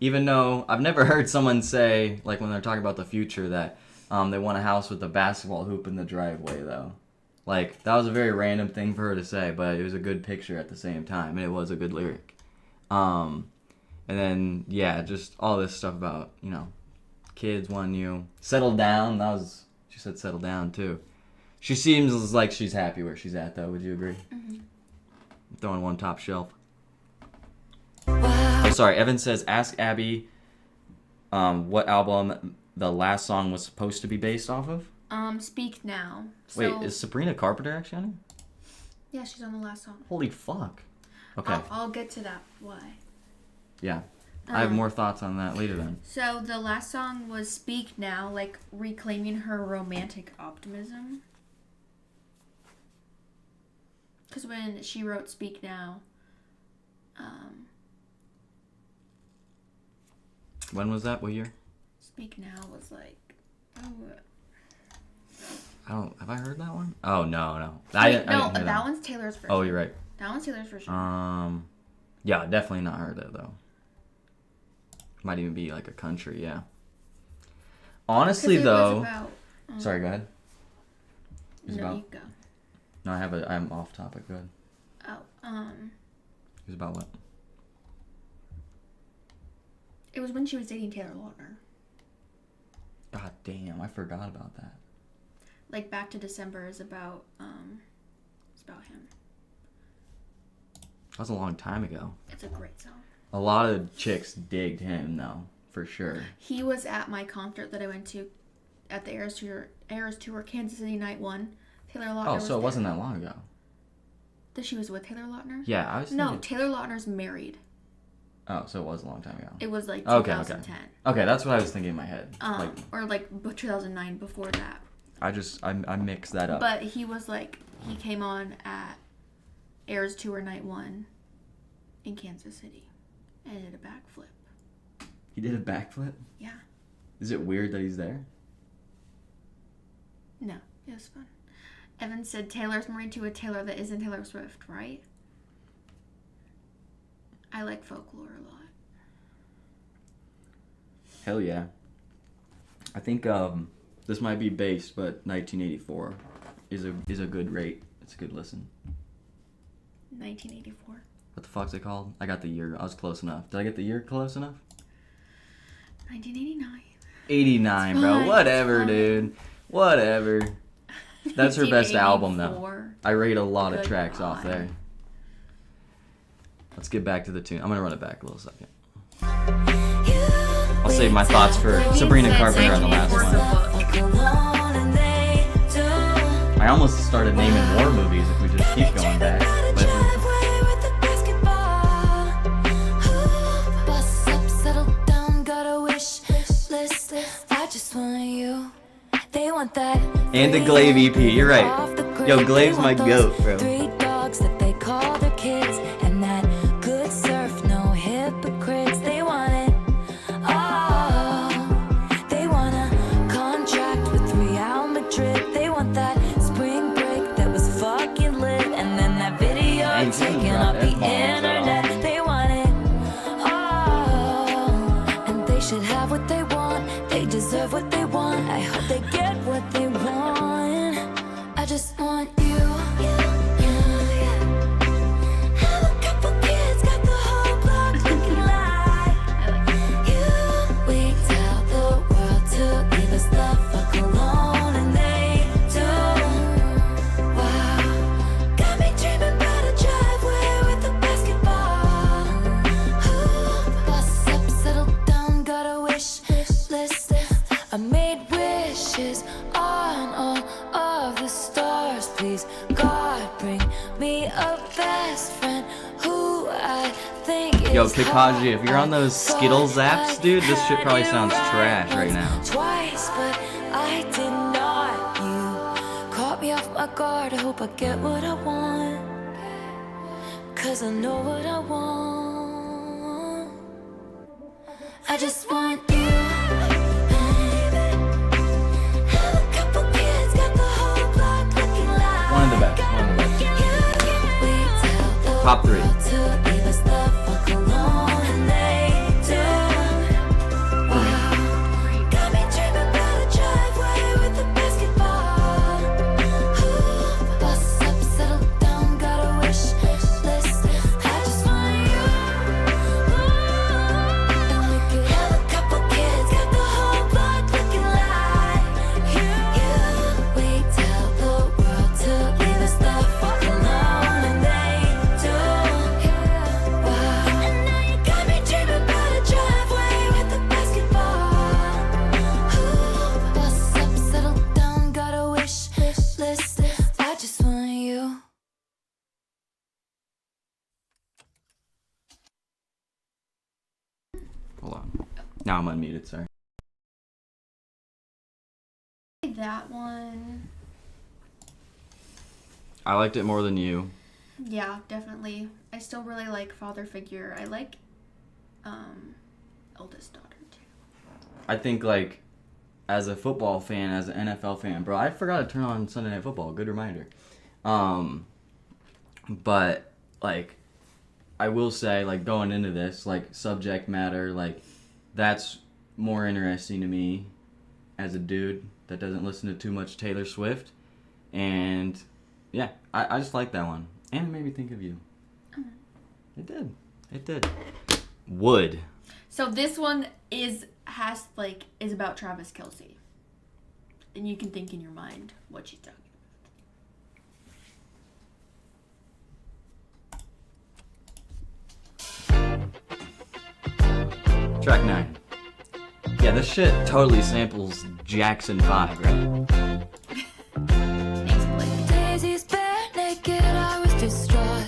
Even though I've never heard someone say, like when they're talking about the future, that they want a house with a basketball hoop in the driveway though. Like that was a very random thing for her to say, but it was a good picture at the same time, and it was a good lyric. And then yeah, just all this stuff about, you know, kids wanting you settle down. She said settle down too. She seems like she's happy where she's at though. Would you agree? Mm-hmm. Throwing one top shelf. Wow. Oh, sorry. Evan says, ask Abby what album the last song was supposed to be based off of. Speak Now. Wait, So, is Sabrina Carpenter actually on it? yeah, she's on the last song. Holy fuck. Okay. I'll get to that. Why? Yeah. I have more thoughts on that later then. So the last song was Speak Now, like reclaiming her romantic optimism. Because when she wrote Speak Now, When was that? What year? Speak Now was like, Have I heard that one? Oh, no. wait, I didn't hear that that. one's Taylor's version. Oh, you're right. That one's Taylor's version. Yeah, definitely not heard that though. Might even be like a country, yeah. Honestly 'Cause it was though, about, sorry, go ahead. It was no, about. you go. No, I'm off topic. Go ahead. Oh, It was about what? it was when she was dating Taylor Lautner. God damn, I forgot about that. Like Back to December is about, it's about him. That was a long time ago. It's a great song. A lot of chicks digged him though for sure. He was at my concert that I went to at the Eras Tour Kansas City Night 1. Taylor Lautner Oh, so it wasn't that long ago. That she was with Taylor Lautner? Yeah, I was thinking... No, Taylor Lautner's married. Oh, so it was a long time ago. It was like Okay. 2010. Okay, that's what I was thinking in my head. Or like 2009 before that. I mixed that up. But he was like, he came on at Eras Tour Night 1 in Kansas City and did a backflip. He did a backflip? Yeah. Is it weird that he's there? No, it was fun. Evan said Taylor's married to a Taylor that isn't Taylor Swift, right? I like folklore a lot. Hell yeah. I think this might be based, but 1984 is a good rate. It's a good listen. 1984. What the fuck's it called? I got the year. I was close enough. Did I get the year close enough? 1989. 89, bro. Whatever, dude. Whatever. That's her best album, though. 1984. I rate a lot of Good tracks God. off there. Let's get back to the tune. I'm gonna run it back a little second. I'll save my thoughts for Sabrina Carpenter on the last one. I almost started naming more movies if we just keep going back. But and the Glaive EP, you're right. Yo, Glaive's my goat, bro. Three dogs that they call their kids, and that good surf, no hypocrites. They want it all. They want a contract with Real Madrid. They want that spring break that was fucking lit, and then that video taken off the internet. They want it all, and they should have what they want. They deserve what they want. I hope they get what they want. I just want you. Have a couple kids, got the whole block looking like you. We tell the world to leave us the fuck alone, and they do. Wow, got me dreaming about a driveway with a basketball hoop. Bust up, settle down, got a wish list. I made wishes on all of the stars. Please, God, bring me a best friend who I think Yo, is Kikaji, if you're on those hot. Skittles Thought apps, dude, this shit probably I had sounds it trash right once, now. Twice, but I did not. You caught me off my guard. I hope I get what I want, 'cause I know what I want. I just want you. One of the best. Top 3. Hold on. Now I'm unmuted, sorry. That one. I liked it more than you. Yeah, definitely. I still really like Father Figure. I like Eldest Daughter too. I think, like, as a football fan, as an NFL fan, bro, I forgot to turn on Sunday Night Football. Good reminder. But, like, I will say, like, going into this, like, subject matter, like, that's more interesting to me as a dude that doesn't listen to too much Taylor Swift. And, yeah, I just like that one. And it made me think of you. It did. It did. Would. So this one is about Travis Kelce. And you can think in your mind what she's talking Track 9. Yeah, this shit totally samples Jackson 5, right? Thanks, Blake. Daisy's bare naked, I was distraught.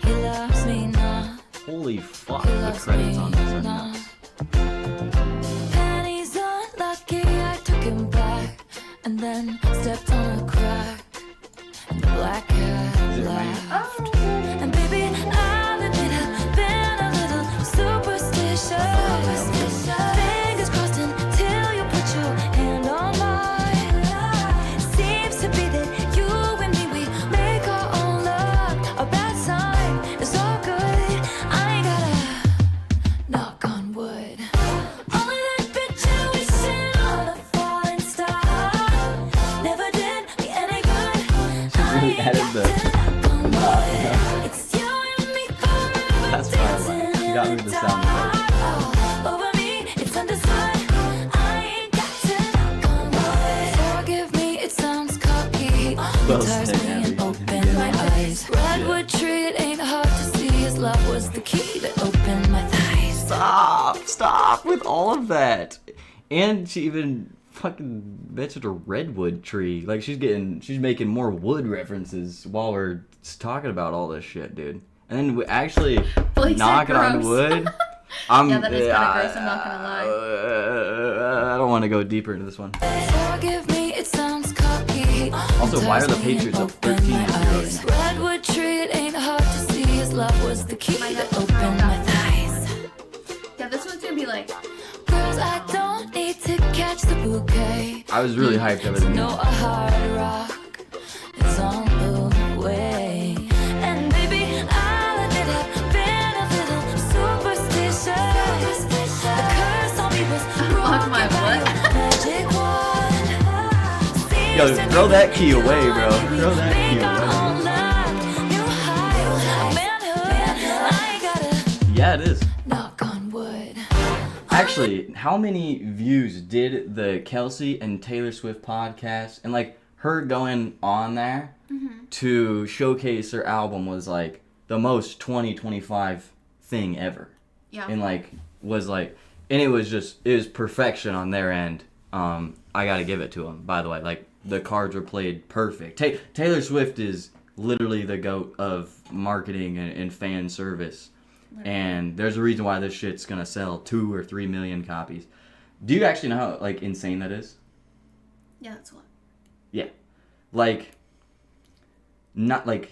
He loves me not. Holy fuck, the credits on this are nuts. Penny's unlucky, I took him back and then stepped on a crack. And the black cat Is it laughed. Oh. And baby, I'll admit I've been a little superstitious. Fingers crossed until you put your hand on mine. Seems to be that you and me, we make our own luck. A bad sign is all good. I ain't gotta knock on wood. Only that bitch I wishing on a falling star. Never did me any good. She really added the... It's you and me forever. That's fine, she got me with the sound effects. Over me, it's understood. I ain't got to knock on wood. Forgive me, it sounds cocky. Well Tires said, me Abby. and open my eyes. Redwood tree, it ain't hard to see. His love was the key that opened my thighs. Stop with all of that. And she even fucking mentioned a redwood tree. Like she's making more wood references while we're talking about all this shit, dude. And then we actually Blake said knocking on gross. wood. Yeah, that is kinda gross, I'm not gonna lie. I don't want to go deeper into this one. Forgive me, it sounds cocky. Also, why are the Tires me and Patriots up opened 13-0 my right eyes. now? Redwood tree, it ain't hard to see. His love was the key Might have that to throw opened that. my thighs. Yeah, this one's gonna be like, Girls, I don't need to catch the bouquet. I was really hyped up at the No, beginning. a hard rock is on the way. And baby, I'll admit I've been a little superstitious. The curse on me was broken my by what? your magic wand. Yo, Seems to throw be that key you away, bro. and me, Throw that we key make our away. own luck. New high, manhood. I ain't gotta Yeah, it is. knock on wood. Actually, how many views did the Kelsey and Taylor Swift podcast and like her going on there to showcase her album was like the most 2025 thing ever. yeah. And like was like, and it was perfection on their end. I gotta give it to them, by the way. Like the cards were played perfect. Taylor Swift is literally the GOAT of marketing and fan service. And there's a reason why this shit's gonna sell 2 or 3 million copies. Do you actually know how like insane that is? Yeah, that's a lot. Yeah, like not like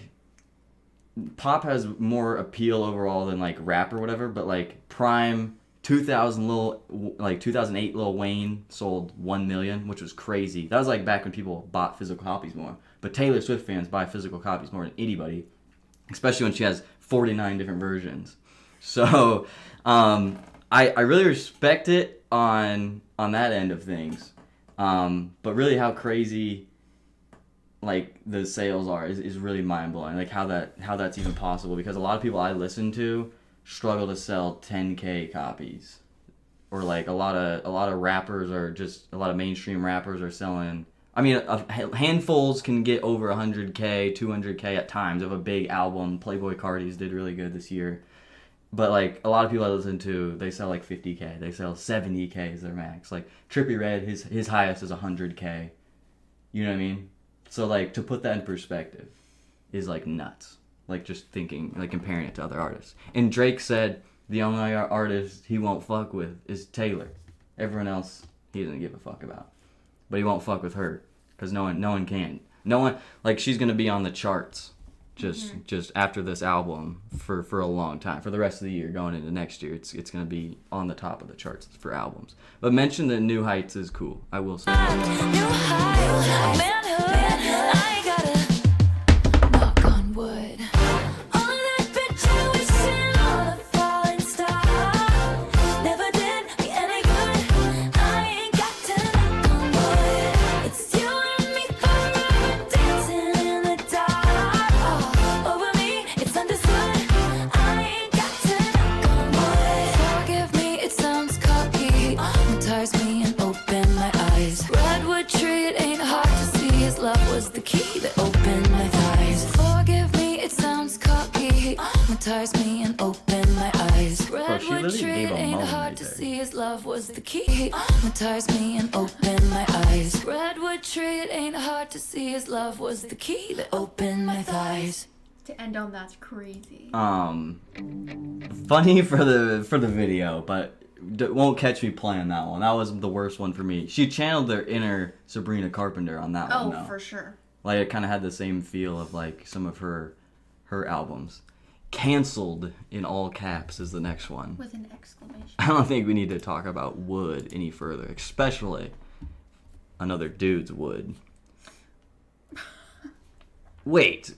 pop has more appeal overall than like rap or whatever, but like prime 2008 Lil Wayne sold 1 million, which was crazy. That was like back when people bought physical copies more. But Taylor Swift fans buy physical copies more than anybody, especially when she has 49 different versions. So I really respect it on that end of things. But really how crazy like the sales are is really mind blowing. Like how that's even possible, because a lot of people I listen to struggle to sell 10K copies. Or like a lot of rappers are just a lot of mainstream rappers are selling, I mean, handfuls can get over 100K, 200K at times of a big album. Playboy Cardi's did really good this year. But like a lot of people I listen to, they sell like 50K. They sell 70K is their max. Like Trippie Redd, his highest is 100K. You know what I mean? So like to put that in perspective is like nuts. Like just thinking, like comparing it to other artists. And Drake said the only artist he won't fuck with is Taylor. Everyone else he doesn't give a fuck about. But he won't fuck with her because no one can. No one, like she's gonna be on the charts just after this album for a long time, for the rest of the year going into next year. It's gonna be on the top of the charts for albums. But mention that New Heights is cool. I will say. New high, manhood. I ain't gotta knock on wood. Only that bitch I wishing on a falling star. Never did me any good. I ain't got to knock on wood. It's you and me forever dancing in the dark. Over me, it's understood. I ain't got to knock on wood. Forgive me, it sounds cocky. Hypnotize me and open my eyes. Redwood tree, it ain't hard to see. His love was the key that opened my thighs. Forgive me, it sounds cocky. Hypnotize me and open my eyes. she Redwood literally tree, gave it a ain't moan hard right to there. see. His love love was the key. Hypnotized me and opened my eyes. Redwood tree, it ain't hard to see his love was the key that opened my thighs. To end on that's crazy. Funny for the video, but won't catch me playing that one. That was the worst one for me. She channeled their inner Sabrina Carpenter on that one, though. Oh, for sure. Like, it kind of had the same feel of, like, some of her albums. Canceled in all caps is the next one. With an exclamation. I don't think we need to talk about wood any further, especially another dude's wood. Wait.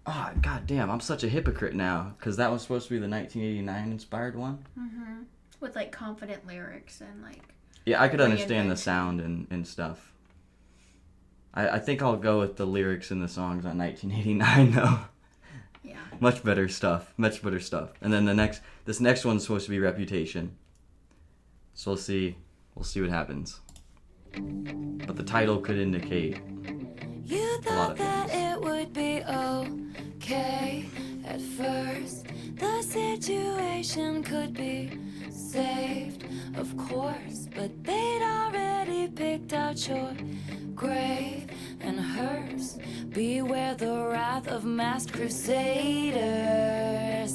Oh, god damn, I'm such a hypocrite now, because that was supposed to be the 1989 inspired one. Mm-hmm. With, like, confident lyrics and, like... Yeah, I could understand the sound and stuff. I think I'll go with the lyrics in the songs on 1989, though. Yeah. Much better stuff. And then this next one's supposed to be Reputation. So we'll see what happens. But the title could indicate You a lot thought of that things. it would be okay at first. The situation could be saved, of course, but they'd already picked out your grave and hers. Beware the wrath of masked crusaders.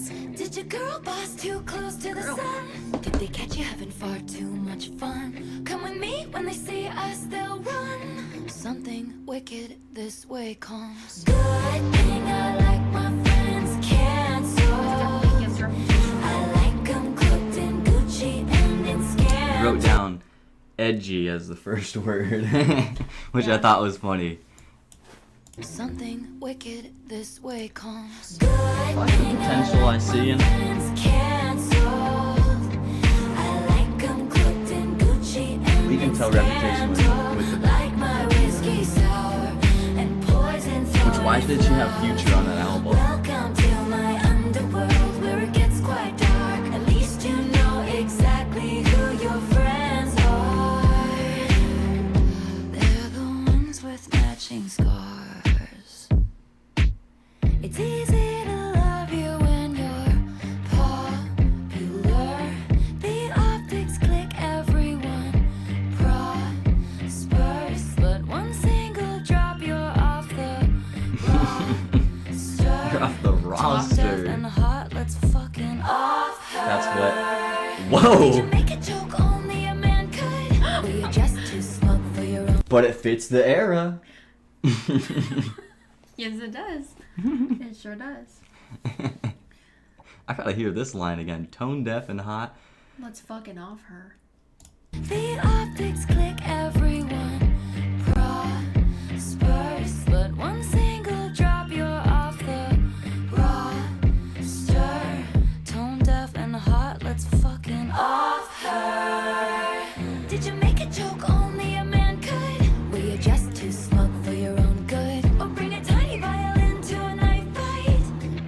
Did your girl boss too close to the sun? Did they catch you having far too much fun? Come with me, when they see us they'll run. Something wicked this way comes. Good thing I like my friends cancel. Against Reputation. I like them cooked in Gucci and in scams. Wrote down edgy as the first word, which I thought was funny. Something wicked this way comes. Like the potential I see in we can tell Reputation with the which why did she have Future on that album? Welcome to my underworld where it gets quite dark. At least you know exactly who your friends are. They're the ones with matching scars. It's easy to love you when you're popular. The optics click, everyone prospers. But one single drop, you're off the roster. You're off the roster. And hot, let's fucking off her. That's what. Did you Whoa! make a joke only a man could? Were you just too smug for your own? But it fits the era. Yes, it does. It sure does. I gotta hear this line again. Tone deaf and hot. Let's fucking off her. The optics click, everyone prospers. But one single drop, you're off the roster. Tone deaf and hot, let's fucking off her. Did you make a joke only a man could? Were you just too smug for your own good? Or bring a tiny violin to a knife fight?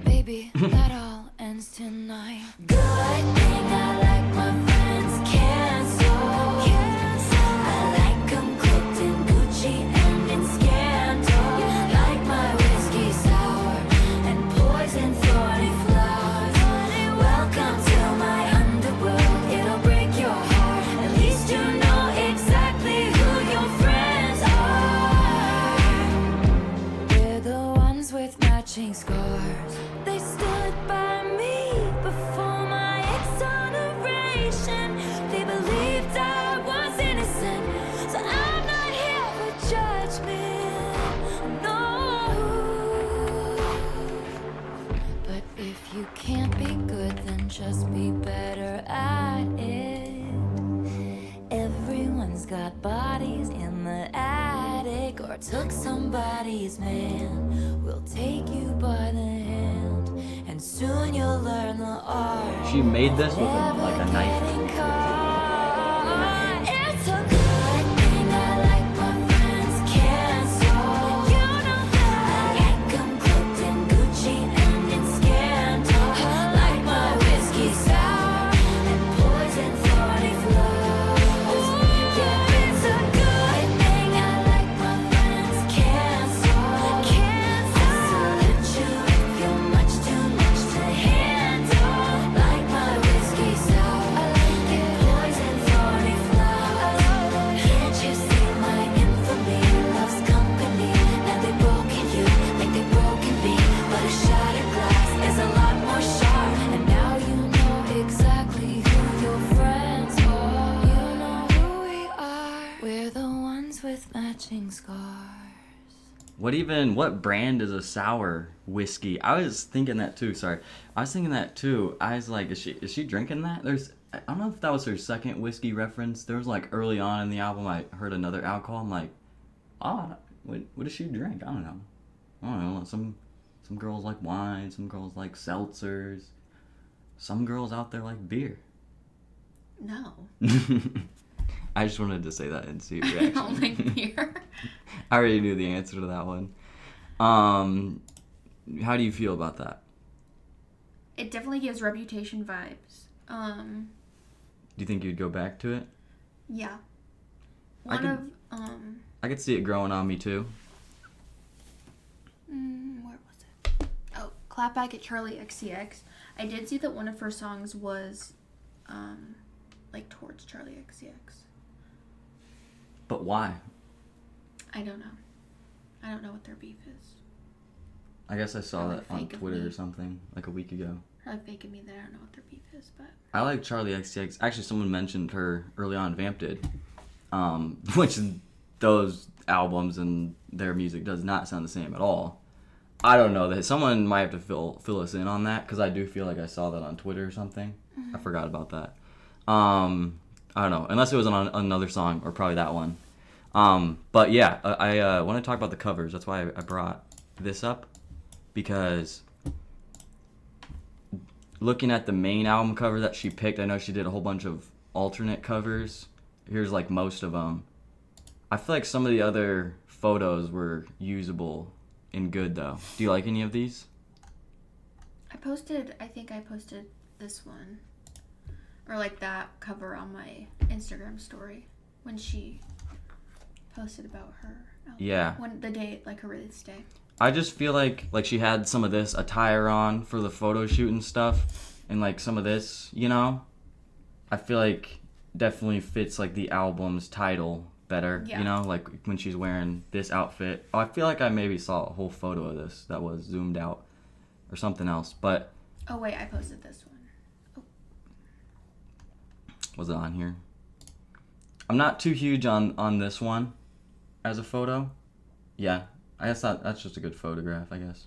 Baby, that all ends tonight. Good thing I like my friends cancel. I like 'em cooked in Gucci and in scandal. Like my whiskey sour and poison thorny flowers. Welcome to my underworld, it'll break your heart. At least you know exactly who your friends are. We're the ones with matching scars. They stood by me before my exoneration. They believed I was innocent, so I'm not here for judgment. No. But if you can't be good, then just be better at it. Everyone's got bodies in the attic, or took somebody's man. We'll take you by the hand, and soon you'll learn the art. She made this with like a knife. It's a good thing I like my friends cancel. You know that I like 'em cooked in Gucci and in scandal. Like my whiskey sour and poison thorny flowers. Yeah, it's a good thing I like my friends cancel. I salute you if you're much too much to handle. Like my whiskey sour and What brand is a sour whiskey? I was thinking that too. Sorry, I was thinking that too. I was like, is she drinking that? I don't know if that was her second whiskey reference. There was like early on in the album, I heard another alcohol. I'm like, what does she drink? I don't know. Some girls like wine. Some girls like seltzers. Some girls out there like beer. No. I just wanted to say that and see your reaction. I don't like beer. I already knew the answer to that one. How do you feel about that? It definitely gives Reputation vibes. Do you think you'd go back to it? Yeah. I could see it growing on me too. Where was it? Oh, Clap Back at Charlie XCX. I did see that one of her songs was, like, towards Charlie XCX. But why? I don't know. I don't know what their beef is. I guess I saw Probably that on fake of Twitter me. or something, like a week ago. Probably faking me that I don't know what their beef is, but... I like Charlie XCX. Actually, someone mentioned her early on, Vamp did. Which those albums and their music does not sound the same at all. I don't know. That someone might have to fill us in on that, because I do feel like I saw that on Twitter or something. Mm-hmm. I forgot about that. I don't know. Unless it was on another song, or probably that one. But yeah, I want to talk about the covers. That's why I brought this up, because looking at the main album cover that she picked, I know she did a whole bunch of alternate covers. Here's like most of them. I feel like some of the other photos were usable and good though. Do you like any of these? I think I posted this one. Or like that cover on my Instagram story when she posted about her album. Yeah. When the day, like her release day. I just feel like she had some of this attire on for the photo shoot and stuff, and like some of this, you know? I feel like definitely fits like the album's title better, Yeah. you know? Like when she's wearing this outfit. Oh, I feel like I maybe saw a whole photo of this that was zoomed out or something else, but... Oh wait, I posted this one. Oh. Was it on here? I'm not too huge on this one as a photo. Yeah, I guess that's just a good photograph, I guess.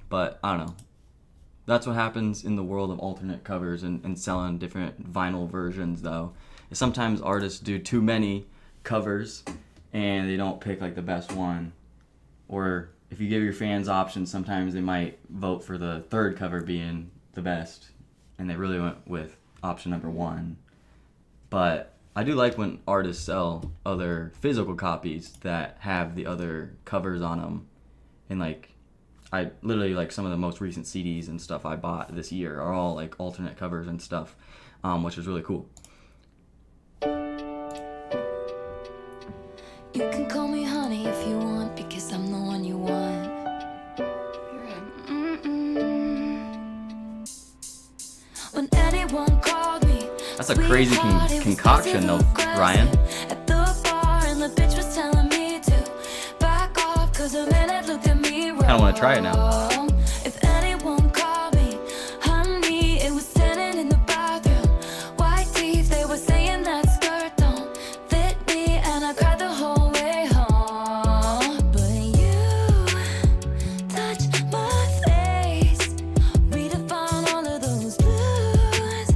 But I don't know. That's what happens in the world of alternate covers and selling different vinyl versions, though. Is sometimes artists do too many covers and they don't pick like the best one. Or if you give your fans options, sometimes they might vote for the third cover being the best, and they really went with option number one. But I do like when artists sell other physical copies that have the other covers on them. And like, I literally, like, some of the most recent CDs and stuff I bought this year are all like alternate covers and stuff, which is really cool. You can call me honey if you want, because I'm the one you want. When anyone called me, That's a crazy concoction though, Ryan. At the bar and the bitch was telling me to back off, 'cause a minute looked at me wrong. Kinda wanna try it now. If anyone called me honey, it was standing in the bathroom. White teeth, they were saying that skirt don't fit me, and I cried the whole way home. But you touch my face, redefine all of those blues.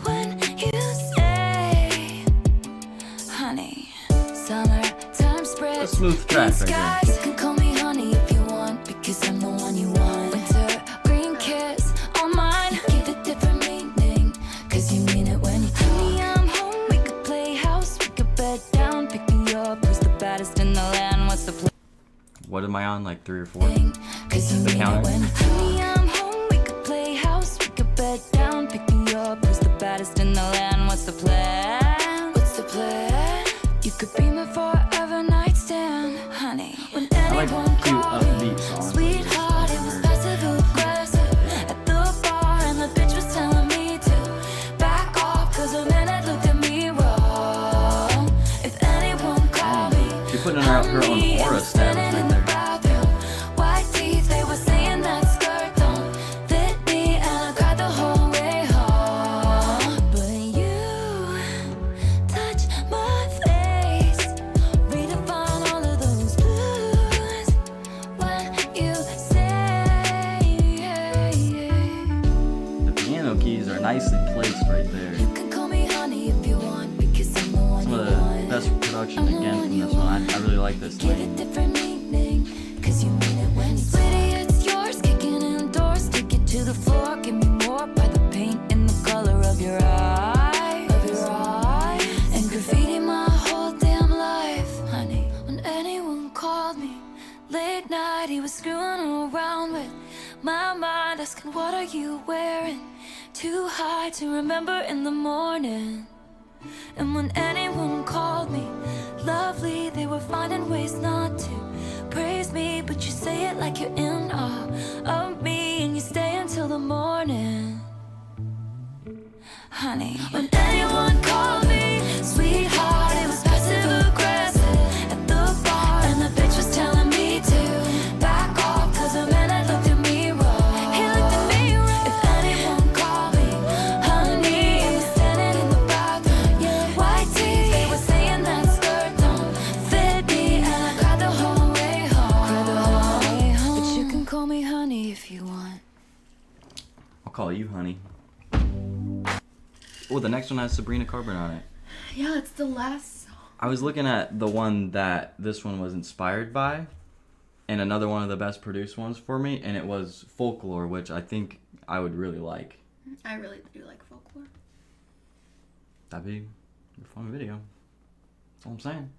When you say, honey, summertime spread. A smooth track right here. You can call me honey if you want, because I'm the one you want. Winter green kiss on mine, give it different meaning, 'cause you mean it when you talk. Honey, I'm home, we could play house, we could bed down, pick me up, who's the baddest in the land, what's the plan? What am I on? Like 3 or 4? 'Cause you The mean counter? it when you talk. Honey, I'm home, we could play house, we could bed down, pick me up, who's the baddest in the land, what's the plan? What's the plan? You could be my forever nightstand, honey. When I like anyone cute called me upbeat songs. sweetheart, it was passive aggressive. At the bar and the bitch was telling me to back off, 'cause a minute looked at me wrong. If anyone called me She's putting her own honey, it aura was status standing in right the there. bathroom. White teeth, they were saying that skirt don't fit me, and I cried the whole way home. But you touch my face, redefine all of those blues. called me late night. He was screwing around with my mind, asking what are you wearing? Too high to remember in the morning. And when anyone called me lovely, they were finding ways not to praise me. But you say it like you're in awe of me, and you stay until the morning. Honey, when anyone called me sweetheart, it was passive aggressive at the bar, and the bitch was telling me to back off, cause a man had looked at me wrong. He looked at me wrong. If anyone called me honey, he was standing in the bathroom, yeah, white teeth. They were saying that skirt don't fit me, and I cried the whole way home. But you can call me honey if you want. I'll call you honey. Oh, the next one has Sabrina Carpenter on it. Yeah, it's the last song. I was looking at the one that this one was inspired by, and another one of the best produced ones for me, and it was Folklore, which I think I would really like. I really do like Folklore. That'd be a fun video. That's all I'm saying.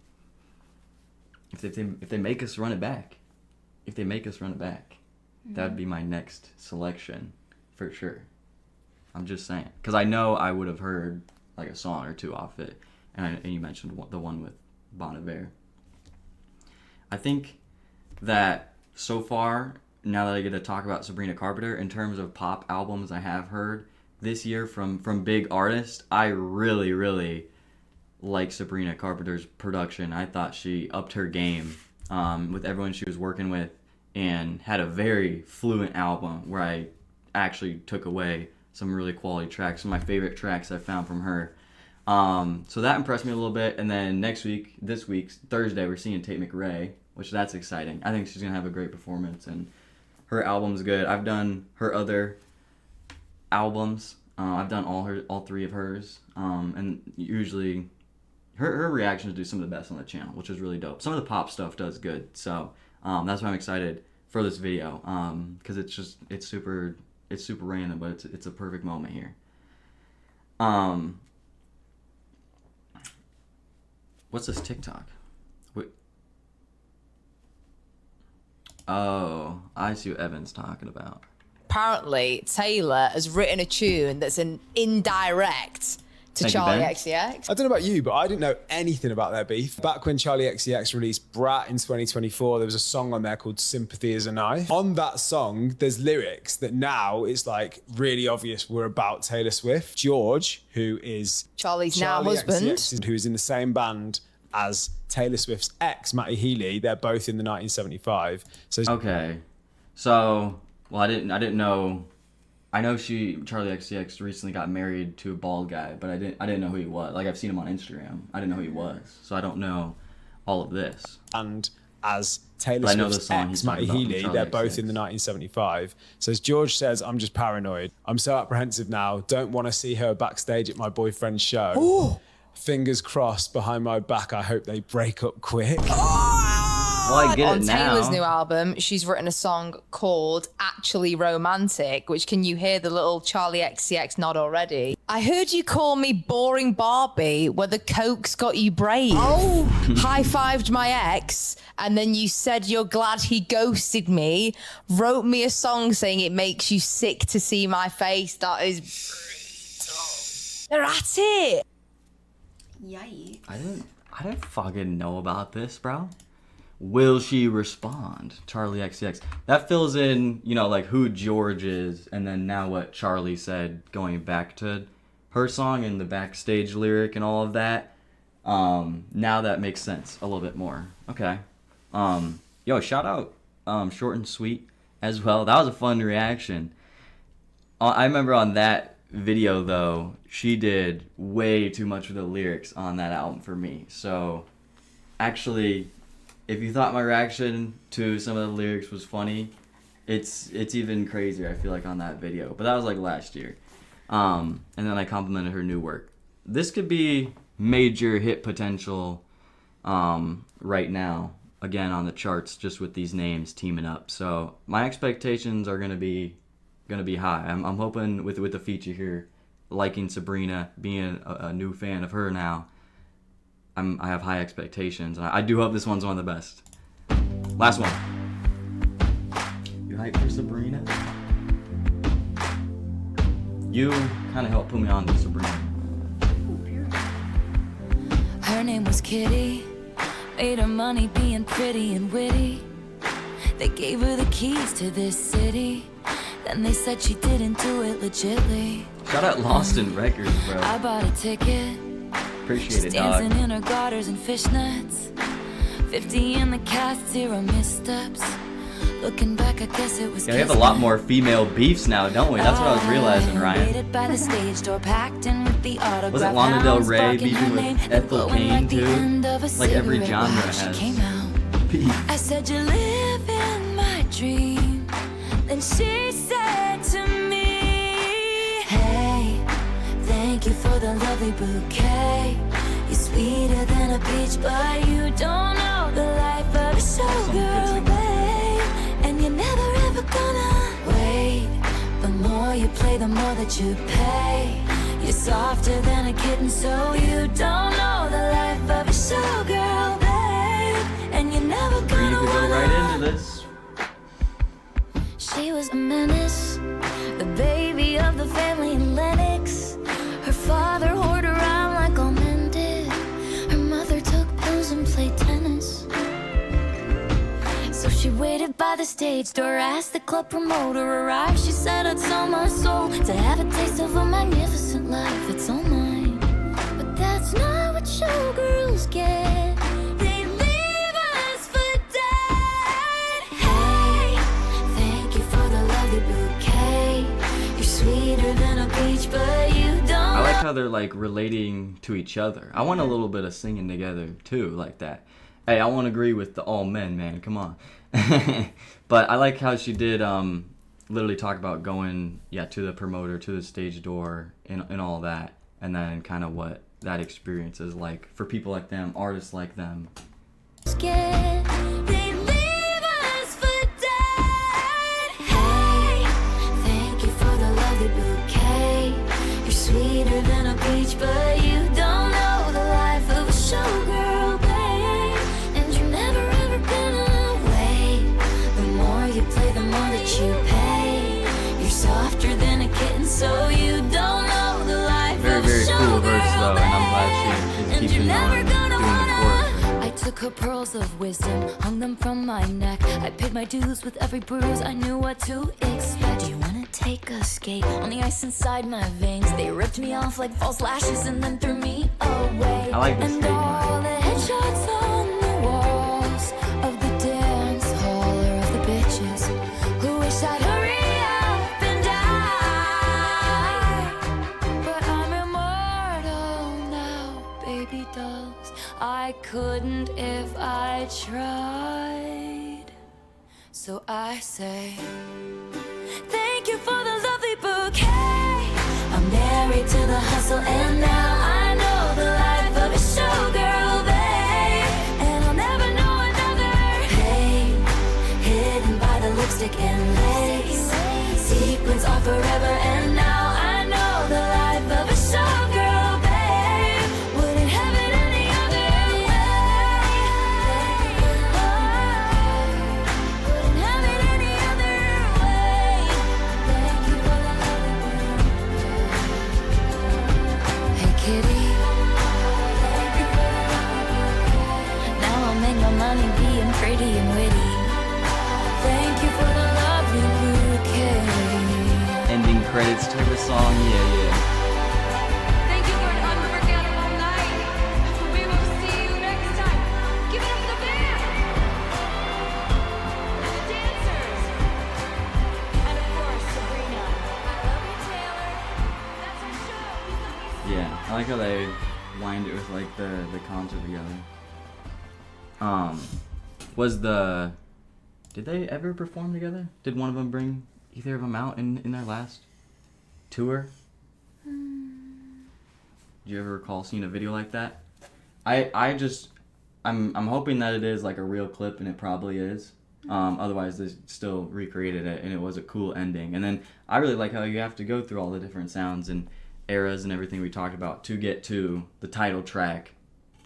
If they make us run it back, that'd be my next selection for sure. I'm just saying, because I know I would have heard like a song or two off it, and you mentioned the one with Bon Iver. I think that so far, now that I get to talk about Sabrina Carpenter, in terms of pop albums I have heard this year from big artists, I really, really like Sabrina Carpenter's production. I thought she upped her game with everyone she was working with, and had a very fluent album where I actually took away some really quality tracks. Some of my favorite tracks I found from her. So that impressed me a little bit. And then this week's Thursday, we're seeing Tate McRae, which that's exciting. I think she's gonna have a great performance, and her album's good. I've done her other albums. I've done all three of hers, and usually her reactions do some of the best on the channel, which is really dope. Some of the pop stuff does good, so that's why I'm excited for this video, because it's super random, but it's a perfect moment here. What's this TikTok? Wait. Oh, I see what Evan's talking about. Apparently, Taylor has written a tune that's an indirect to Thank you, Charlie Ben. XCX. I don't know about you, but I didn't know anything about their beef. Back when Charlie XCX released Brat in 2024, there was a song on there called Sympathy is a Knife. On that song, there's lyrics that now it's like really obvious were about Taylor Swift. George, who is Charlie's now husband, XCX, who is in the same band as Taylor Swift's ex, Matty Healy, they're both in the 1975. So Okay, so well, I didn't know. I know Charlie XCX recently got married to a bald guy, but I didn't know who he was. Like, I've seen him on Instagram. I didn't know who he was, so I don't know all of this. and as Taylor But I know the Swift's song ex, he's talking Matty about from Healy, Charli they're both XCX. in the 1975. So as George says, I'm just paranoid. I'm so apprehensive now. Don't want to see her backstage at my boyfriend's show. Ooh. Fingers crossed behind my back. I hope they break up quick. Well, I get on it now. Taylor's new album, she's written a song called Actually Romantic, which can you hear the little Charlie XCX nod already? I heard you call me boring Barbie, where the coke's got you brave. Oh. High-fived my ex, and then you said you're glad he ghosted me, wrote me a song saying it makes you sick to see my face. That is... They're at it. Yikes. I didn't fucking know about this, bro. Will she respond? Charlie XCX. That fills in, like who George is, and then now what Charlie said going back to her song and the backstage lyric and all of that. Now that makes sense a little bit more. Okay. Yo, shout out Short and Sweet as well. That was a fun reaction. I remember on that video though, she did way too much of the lyrics on that album for me. So actually, if you thought my reaction to some of the lyrics was funny, it's even crazier, I feel like, on that video. But that was like last year. And then I complimented her new work. This could be major hit potential right now, again on the charts, just with these names teaming up. So my expectations are gonna be high. I'm hoping with the feature here, liking Sabrina, being a new fan of her now, I have high expectations. I do hope this one's one of the best. Last one. You hyped for Sabrina? You kind of helped put me on to Sabrina. Her name was Kitty. Made her money being pretty and witty. They gave her the keys to this city. Then they said she didn't do it legitly. Shout out Lost in Records, bro. I bought a ticket. Appreciate She's it, dog. dancing in her garters and fishnets. 50 in the cast, 0 missteps. Looking back, I guess it was Yeah, we have a lot more female beefs now, don't we? That's what I was realizing, Ryan. Waited by the stage door, packed in with the autograph. Wasn't Lana Del hounds Rey barking beefing her with name, Ethel glowing Cain, like the too? end of a Like every cigarette. genre Wow, she has came out. beef. I said, you live in my dream. Then she said to me, hey, thank you for the lovely bouquet. You're sweeter than a peach, but you don't know the life of a showgirl, babe. And you're never ever gonna wait. The more you play, the more that you pay. You're softer than a kitten, so you don't know the life of a showgirl, babe. And you're never You gonna could go wanna. right into this. She was a menace, the baby of the family in Lennox. Her father whored around like all men did. Her mother took pills and played tennis. So she waited by the stage door, asked the club promoter arrive. She said, I'd sell my soul to have a taste of a magnificent life. It's all mine, but that's not what showgirls get. They leave us for dead. Hey, thank you for the lovely bouquet. You're sweeter than a peach, but you don't. I like how they're like relating to each other. I want a little bit of singing together too, like that. Hey, I won't agree with the all men, man. Come on. But I like how she did literally talk about going to the promoter, to the stage door, and all that, and then kind of what that experience is like for people like them, artists like them. Scared. They leave us for dead. Hey, thank you for the lovely bouquet. You're sweeter than a peach, but you don't know the life of a showgirl, babe. And you're never ever gonna wait. The more you play, the more that you pay. You're softer than a kitten, so you don't know the life Very, of a very cool showgirl, verse though, and I'm glad she babe. is And keeping you're on never doing gonna the wanna. chorus. I took her pearls of wisdom, hung them from my neck. I paid my dues with every bruise, I knew what to expect. Do you wanna take a skate on the ice inside my veins? They ripped me off like false lashes and then threw me away. I like the And skate all the headshots on the walls of the dance hall are of the bitches who wish I'd hurry up and die. But I'm immortal now, baby dolls. I couldn't if I tried. So I say, thank you for the lovely bouquet. I'm married to the hustle, and now I know the life of a showgirl, babe. And I'll never know another pain, hidden by the lipstick and lace. Sequins are forever, and now I know the life of a showgirl, babe. Wouldn't have it any other way. Wouldn't have it any other way. Thank you for the lovely bouquet. Hey kitty, now I'll make my money being pretty and witty. Thank you for the lovely bouquet. Ending credits type of song, yeah. Thank you for an unforgettable night. We will see you next time. Give it up for the band. And the dancers. And of course, Sabrina. I love you, Taylor. That's our show. We love you. Yeah, I like how they wind it with like the concert together. Did they ever perform together? Did one of them bring either of them out in their last tour? Do you ever recall seeing a video like that? I'm hoping that it is like a real clip, and it probably is. Otherwise, they still recreated it, and it was a cool ending. And then I really like how you have to go through all the different sounds and eras and everything we talked about to get to the title track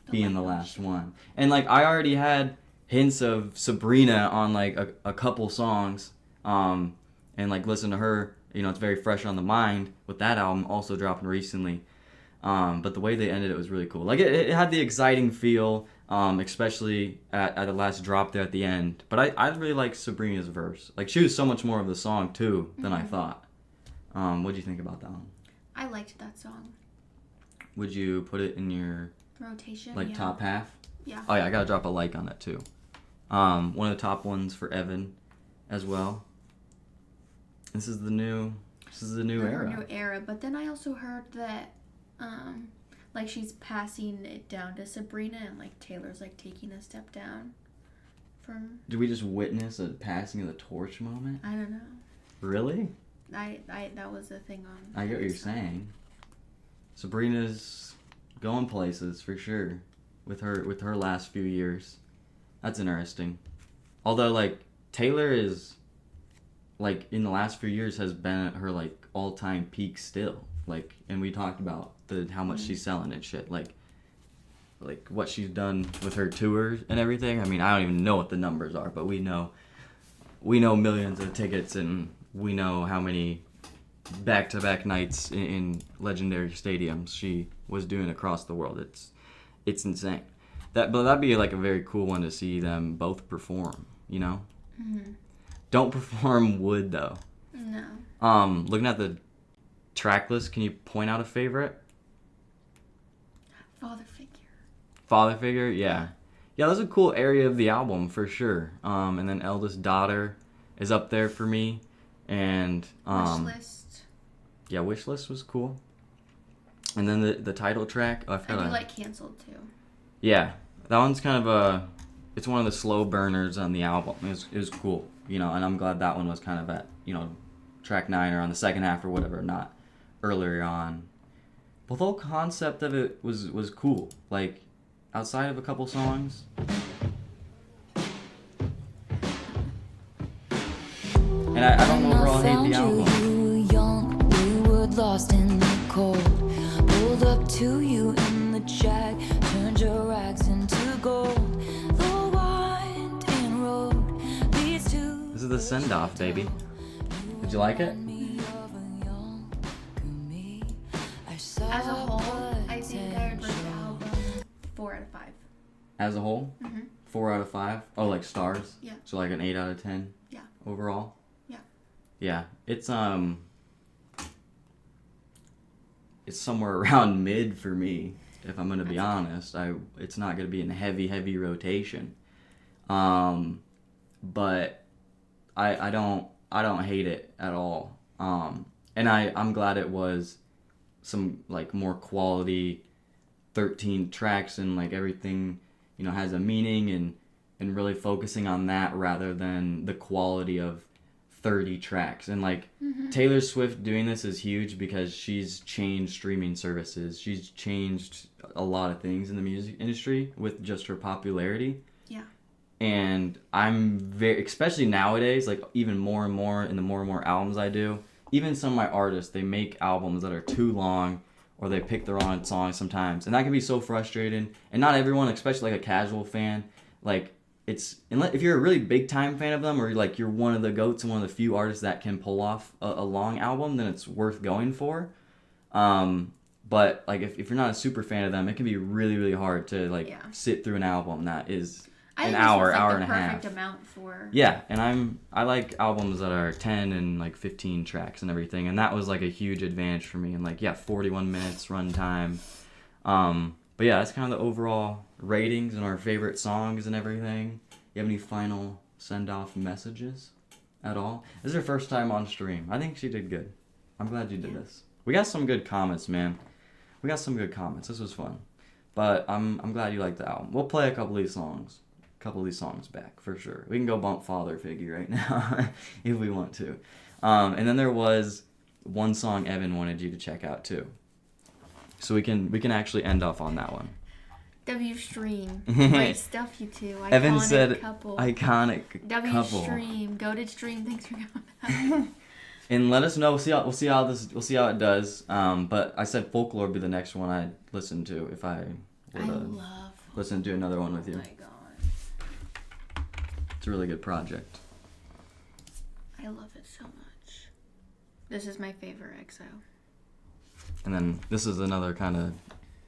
being the last one. And like I already had hints of Sabrina on like a couple songs, and like listen to her. You know, it's very fresh on the mind with that album also dropping recently. But the way they ended it was really cool. Like it had the exciting feel, especially at the last drop there at the end. But I really like Sabrina's verse. Like she was so much more of the song too than I thought. What do you think about that one? I liked that song. Would you put it in your Rotation. like yeah. top half? Yeah. Oh yeah, I gotta drop a like on that too. One of the top ones for Evan, as well. This is the new era. New era. But then I also heard that, like she's passing it down to Sabrina, and like Taylor's like taking a step down from. Did we just witness a passing of the torch moment? I don't know. Really? I that was the thing on. I get what you're saying. Sabrina's going places for sure with her last few years. That's interesting. Although like Taylor is like in the last few years has been at her like all-time peak still. Like, and we talked about how much she's selling and shit. Like what she's done with her tours and everything. I mean, I don't even know what the numbers are, but we know millions of tickets, and we know how many back-to-back nights in legendary stadiums she was doing across the world. It's insane. But that'd be like a very cool one to see them both perform, you know? Mm-hmm. Don't perform Wood though. No. Looking at the track list, can you point out a favorite? Father Figure. Father Figure, yeah. Yeah, that's a cool area of the album for sure. And then Eldest Daughter is up there for me. And Wishlist. Yeah, Wishlist was cool. And then the title track, I do like Canceled too. Yeah, that one's kind of it's one of the slow burners on the album. It was cool, you know, and I'm glad that one was kind of at, you know, track 9 or on the second half or whatever, not earlier on. But the whole concept of it was cool. Like, outside of a couple songs. And I don't overall hate the album. Young, wayward, lost in the cold. Pulled up to you in the jack, turned your rags into gold. The winding road leads to. This is the send off, baby. Did you like it? As a whole, I think I would rate the album 4 out of 5. As a whole? Mm-hmm. 4 out of 5? Oh, like stars? Yeah. So like an 8 out of 10? Yeah. Overall? Yeah. Yeah. It's somewhere around mid for me, if I'm gonna be honest. It's not gonna be in heavy rotation. But I don't hate it at all. And I'm glad it was some like more quality 13 tracks, and like everything, you know, has a meaning, and really focusing on that rather than the quality of 30 tracks. And like Taylor Swift doing this is huge because she's changed streaming services. She's changed a lot of things in the music industry with just her popularity. Yeah. And I'm very, especially nowadays, like even more and more in the more and more albums I do, even some of my artists, they make albums that are too long, or they pick the wrong songs sometimes. And that can be so frustrating. And not everyone, especially like a casual fan, like if you're a really big time fan of them, or like you're one of the GOATs and one of the few artists that can pull off a long album, then it's worth going for. But like if you're not a super fan of them, it can be really, really hard to like sit through an album that is an hour and a half. Perfect amount for. Yeah, and I like albums that are 10 and like 15 tracks and everything, and that was like a huge advantage for me. And like 41 minutes runtime. But yeah, that's kind of the overall ratings and our favorite songs and everything. You have any final send-off messages at all? This is her first time on stream. I think she did good. I'm glad you did this. We got some good comments, man. We got some good comments. This was fun. But I'm glad you liked the album. We'll play a couple of these songs back for sure. We can go bump Father Figure right now if we want to. And then there was one song Evan wanted you to check out too. So we can actually end off on that one. W Stream. Great stuff, you two. Iconic Evan said couple. iconic W couple. Stream. Go to Stream. Thanks for coming. And let us know. We'll see how it does. But I said Folklore would be the next one I'd listen to if I were to listen to another one with you. Oh my god. It's a really good project. I love it so much. This is my favorite EXO. And then this is another kind of,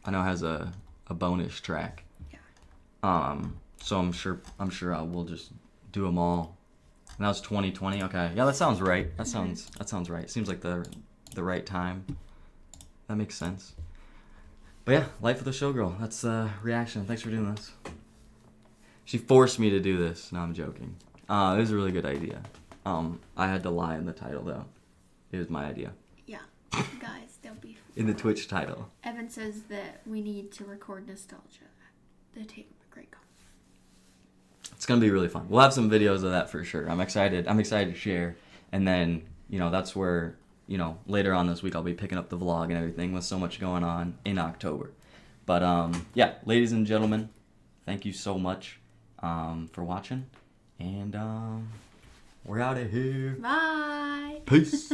I know has a bonus track. Yeah. So I'm sure I will just do them all. And that was 2020. Okay, yeah, that sounds right. That sounds right. Seems like the right time. That makes sense. But yeah, Life of the Showgirl. That's the reaction. Thanks for doing this. She forced me to do this. No, I'm joking. It was a really good idea. I had to lie in the title though. It was my idea. Yeah. Guys, don't be. In the Twitch title. Evan says that we need to record nostalgia. The tape, great call. It's gonna be really fun. We'll have some videos of that for sure. I'm excited to share. And then, that's where, later on this week I'll be picking up the vlog and everything with so much going on in October. But yeah, ladies and gentlemen, thank you so much for watching. And we're out of here. Bye. Peace.